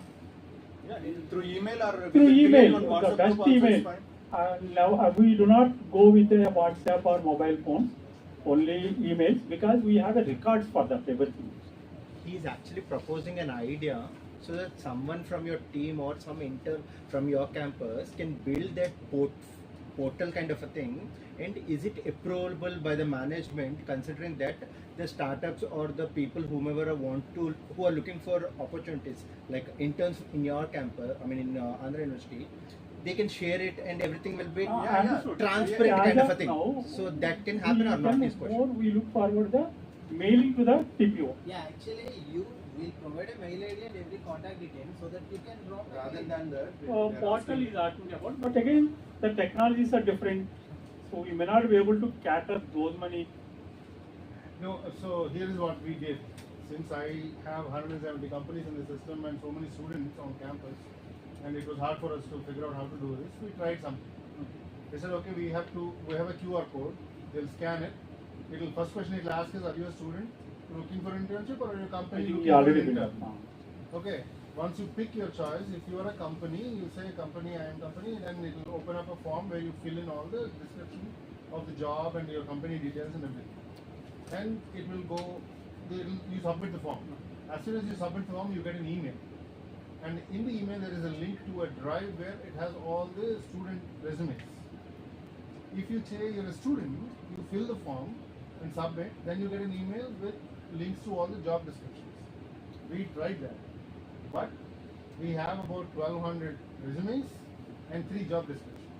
Speaker 11: Through email or we
Speaker 2: Through
Speaker 11: can create
Speaker 2: email,
Speaker 11: one
Speaker 2: the
Speaker 11: WhatsApp
Speaker 2: best
Speaker 11: group also is
Speaker 2: email.
Speaker 11: fine.
Speaker 2: Now we do not go with a WhatsApp or mobile phones, only emails, because we have the records for that everything.
Speaker 12: He is actually proposing an idea so that someone from your team or some intern from your campus can build that portal kind of a thing. And is it approvable by the management, considering that the startups or the people whomever who are looking for opportunities like interns in your campus, I mean in Andhra University, they can share it and everything will be transparent
Speaker 2: Yeah,
Speaker 12: kind of a
Speaker 2: as
Speaker 12: thing.
Speaker 2: now,
Speaker 12: So that can happen or not is question.
Speaker 2: More we look forward the mailing to the TPO.
Speaker 4: Yeah, actually you will provide a mail ID and every contact detail so that you can drop.
Speaker 11: Rather than that,
Speaker 2: Portal is asking about, but again the technologies are different, so we may not be able to cater those many.
Speaker 14: No, so here is what we did. Since I have 170 companies in the system and so many students on campus, and it was hard for us to figure out how to do this, we tried something. They said, okay, we have a QR code. They'll scan it. First question it'll ask is, are you a student looking for internship or are you a company
Speaker 2: I think
Speaker 14: looking
Speaker 2: we
Speaker 14: for
Speaker 2: already
Speaker 14: an
Speaker 2: did
Speaker 14: intern?
Speaker 2: that.
Speaker 14: Okay. once you pick your choice, if you are a company, you say company, I am company, then it will open up a form where you fill in all the description of the job and your company details and everything. And it will go, you submit the form. As soon as you submit the form, you get an email. And in the email, there is a link to a drive where it has all the student resumes. If you say you're a student, you fill the form and submit, then you get an email with links to all the job descriptions. We tried that. But we have about 1200 resumes and 3 job descriptions.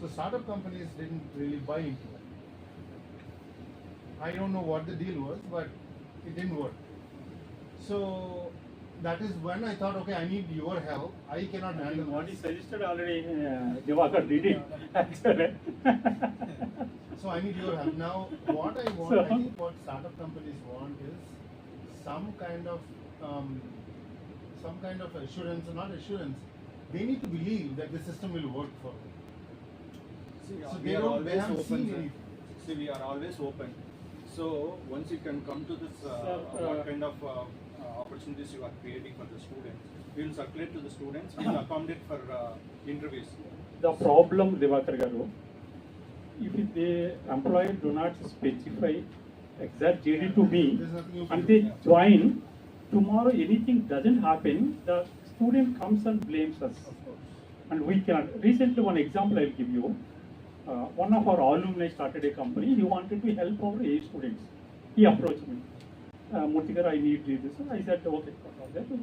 Speaker 14: So startup companies didn't really buy into it. I don't know what the deal was, but it didn't work. So that is when I thought, okay, I need your help. I cannot handle
Speaker 2: what
Speaker 14: this.
Speaker 2: is suggested already, Divakar did it, actually.
Speaker 14: So I need your help. Now, what I want, I think what startup companies want is some kind of assurance, or not assurance. They need to believe that the system will work for them. So
Speaker 11: we are always
Speaker 14: haven't
Speaker 11: open.
Speaker 14: seen
Speaker 11: Sir.
Speaker 14: anything.
Speaker 11: See, we are always open. So once you can come to this, what kind of opportunities you are creating for the students, we will circulate to the students. We will accommodate for interviews.
Speaker 2: The problem, Divakar Garu, if the employer do not specify exact JD to me and they join, tomorrow anything doesn't happen, the student comes and blames us. And we cannot. Recently, one example I will give you. One of our alumni started a company. He wanted to help our A students. He approached me. Murthy, I need this. I said, okay.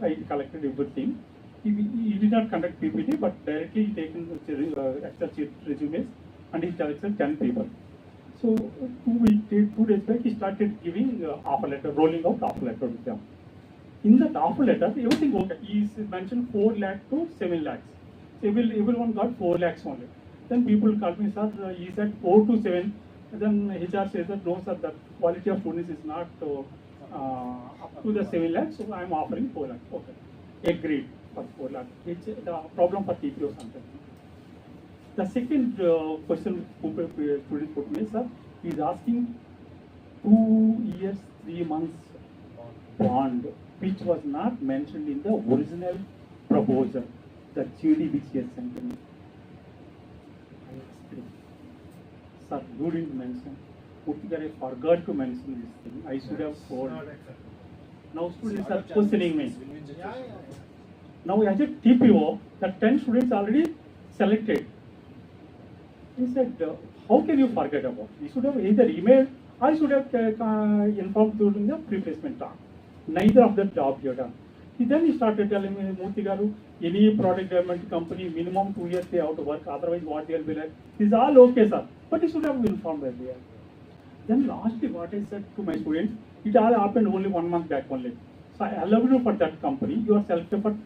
Speaker 2: I collected everything. He did not conduct PPT, but directly he taken extra resumes and he selected 10 people. So 2 days back, he started giving offer letter, rolling out offer letter with them. In that offer letter, everything okay. He mentioned 4 lakh to 7 lakhs. Everyone got 4 lakhs only. Then people called me, sir, he said 4 to 7. Then HR says that no, sir, the quality of students is not up to the 7 lakhs, so I am offering 4 lakhs. Okay, agreed for 4 lakhs. It's the problem for TPO sometimes. The second question student put me, sir, he is asking 2 years, 3 months bond, which was not mentioned in the original proposal, the GD which he has sent to me. Sir, you didn't mention. Murthy, I forgot to mention this thing. I should have told. Now students are questioning me. Now as a TPO, the 10 students already selected. He said, how can you forget about it? You should have either emailed, I should have informed during the pre-placement talk. Neither of that job you have done. Then he started telling me, Murthy Garu, any product development company, minimum 2 years they have to work, otherwise what they will be like. It's all okay, sir. But he should have informed earlier. Then lastly, what I said to my students, it all happened only 1 month back only. So I allowed you for that company, you are selected for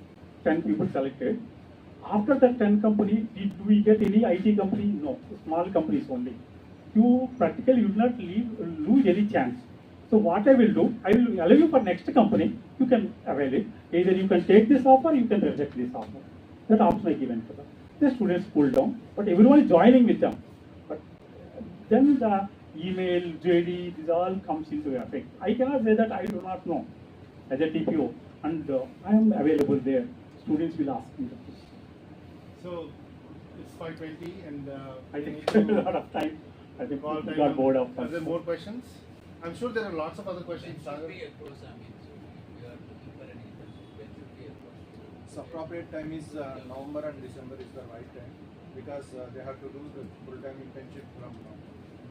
Speaker 2: 10 people selected. After that 10 company, do we get any IT company? No, small companies only. You practically do not lose any chance. So what I will do, I will allow you for next company, you can avail it. Either you can take this offer, you can reject this offer. That option I given to them. The students pull down, but everyone is joining with them. But then the email, JD, this all comes into effect. I cannot say that I do not know as a TPO, and I am available there. Students will ask me the question.
Speaker 14: So it's 5:20 and
Speaker 2: I think a lot of time. I think we got bored of
Speaker 14: Are there more questions? I'm sure there are lots of other questions.
Speaker 11: So appropriate time is November and December is the right time because they have to do the full-time internship from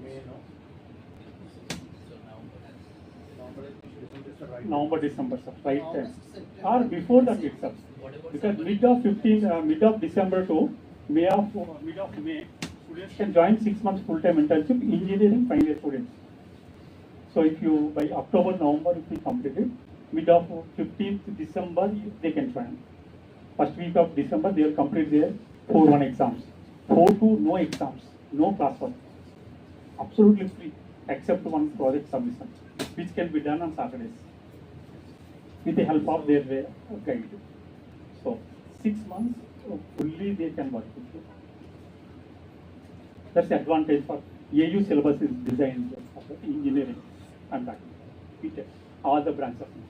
Speaker 11: May, no?
Speaker 2: November, December, sir, right time. Or before that itself. Because mid of December to mid of May, students can join 6 months full-time internship, engineering final year students. So if you, by October, November, if you complete it, mid of 15th December, they can join. First week of December, they will complete their 4-1 exams. 4-2, no exams, no classwork. Absolutely free, except one project submission, which can be done on Saturdays with the help of their guide. So 6 months, fully they can work with you. That's the advantage for AU syllabus is designed for engineering and that. All the branches of engineering.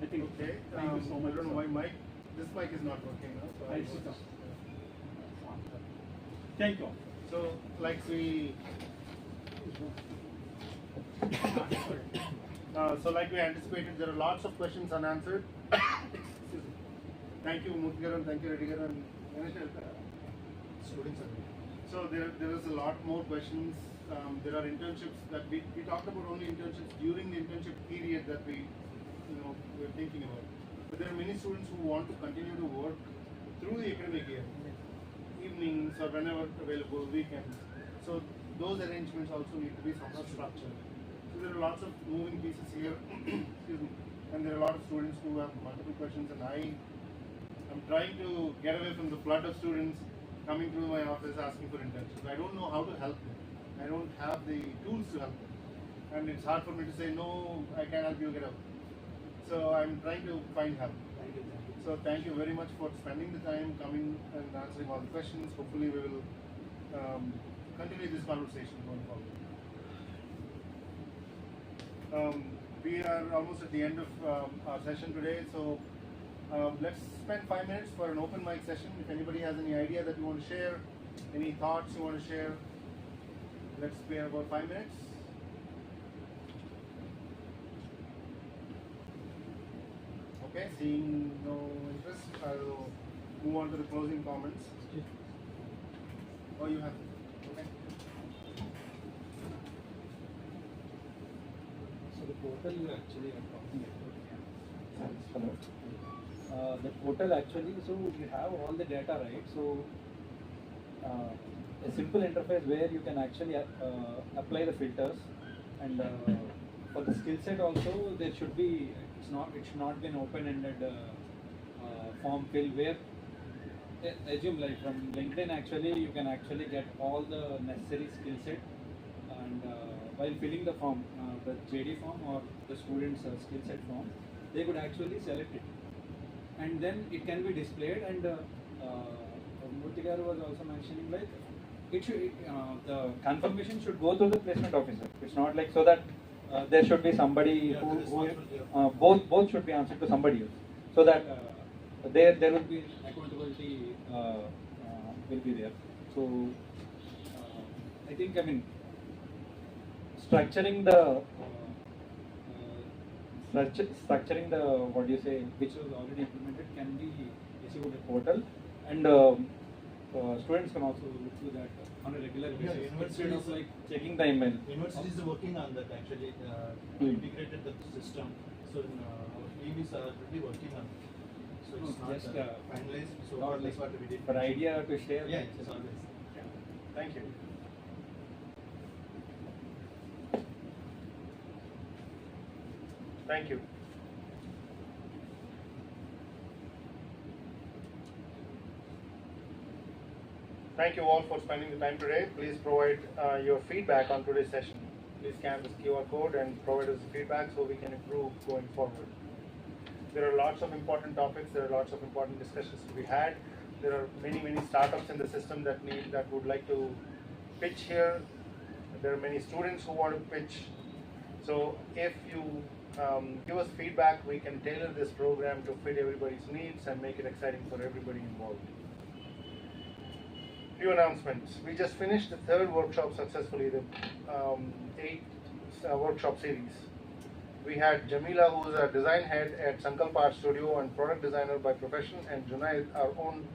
Speaker 2: I think.
Speaker 14: Okay.
Speaker 2: Thank you so much.
Speaker 14: I don't know
Speaker 2: sir.
Speaker 14: why this mic is not working now. So
Speaker 2: Right, sir. Thank you.
Speaker 14: So, like we anticipated, there are lots of questions unanswered. Excuse me. Thank you, Murthy garu, thank you, Reddy garu, and students. So there is a lot more questions. There are internships that we talked about only internships during the internship period that we're thinking about. But there are many students who want to continue to work through the academic year, evenings or whenever available, weekends. So those arrangements also need to be somewhat structured. So there are lots of moving pieces here. Excuse me. And there are a lot of students who have multiple questions, and I'm trying to get away from the flood of students coming through my office asking for internships. I don't know how to help them. I don't have the tools to help them. And it's hard for me to say, no, I can't help you, get out. So I'm trying to find help. So thank you very much for spending the time coming and answering all the questions. Hopefully we will continue this conversation going forward. We are almost at the end of our session today, so let's spend 5 minutes for an open mic session. If anybody has any idea that you want to share, any thoughts you want to share, let's spare about 5 minutes. Okay, seeing no interest, I will move on to the closing comments. Oh, you have. Okay.
Speaker 5: So the portal you actually are talking about. Hello. The portal actually, so you have all the data, right? So a simple interface where you can actually apply the filters, and for the skill set also there should be, it should not be an open-ended form fill where assume like from LinkedIn actually you can actually get all the necessary skill set, and while filling the form, the JD form or the student's skill set form, they could actually select it, and then it can be displayed. And Murthy garu was also mentioning like it should the confirmation should go to the placement officer. It's not like so that there should be somebody who both should be answered to somebody else, so that there will be accountability will be there. So I think structuring the what do you say, which was already implemented, can be issued a portal, and students can also look through that on a regular basis instead of like checking the email.
Speaker 3: Universities are working on that actually, integrated the system. So our team is really working on it. So it's not
Speaker 5: just
Speaker 3: finalized. So
Speaker 5: not
Speaker 3: that's what we did.
Speaker 5: For idea to share.
Speaker 3: Yeah, it's always.
Speaker 14: Yeah. Thank you. Thank you. Thank you all for spending the time today. Please provide your feedback on today's session. Please scan this QR code and provide us feedback so we can improve going forward. There are lots of important topics. There are lots of important discussions to be had. There are many startups in the system that would like to pitch here. There are many students who want to pitch. So if you give us feedback, we can tailor this program to fit everybody's needs and make it exciting for everybody involved. Few announcements. We just finished the 3rd workshop successfully, the 8th workshop series. We had Jamila, who is a design head at Sankalp Art Studio and product designer by profession, and Junaid, our own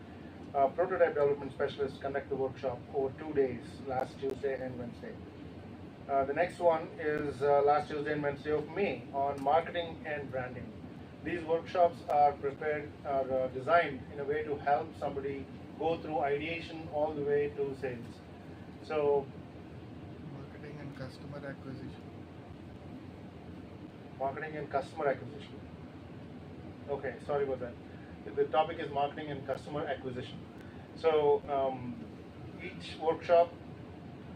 Speaker 14: prototype development specialist, conduct the workshop over 2 days, last Tuesday and Wednesday. The next one is last Tuesday and Wednesday of May on marketing and branding. These workshops are designed in a way to help somebody go through ideation all the way to sales. So,
Speaker 13: Marketing and customer acquisition.
Speaker 14: Marketing and customer acquisition. Okay, sorry about that. The topic is marketing and customer acquisition. So, each workshop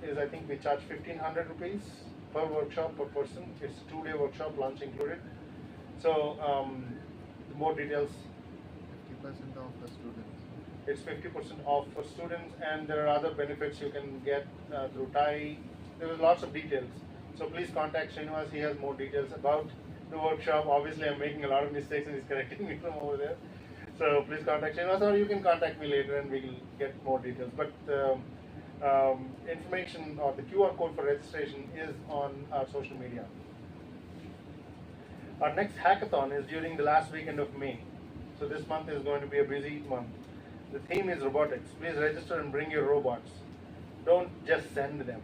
Speaker 14: is, I think we charge 1,500 rupees per workshop per person. It's a 2-day workshop, lunch included. So, more details.
Speaker 13: 50% off for students.
Speaker 14: It's 50% off for students, and there are other benefits you can get through TIE. There are lots of details. So please contact Srinivas. He has more details about
Speaker 1: the workshop. Obviously, I'm making a lot of mistakes and he's correcting me from over there. So please contact Srinivas, or you can contact me later and we will get more details. But information or the QR code for registration is on our social media. Our next hackathon is during the last weekend of May. So this month is going to be a busy month. The theme is robotics. Please register and bring your robots. Don't just send them.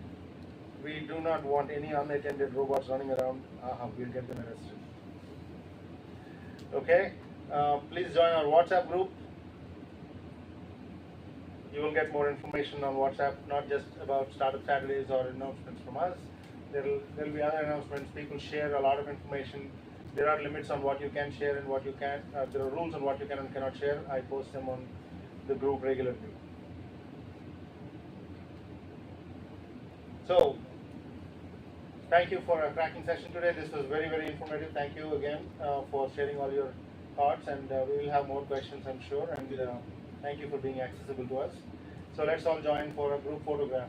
Speaker 1: We do not want any unattended robots running around. We'll get them arrested. Okay? Please join our WhatsApp group. You will get more information on WhatsApp, not just about Startup Saturdays or announcements from us. There will be other announcements. People share a lot of information. There are limits on what you can share and what you can't. There are rules on what you can and cannot share. I post them on the group regularly. So, thank you for a cracking session today. This was very, very informative. Thank you again for sharing all your thoughts, and we will have more questions, I'm sure. And thank you for being accessible to us. So let's all join for a group photograph.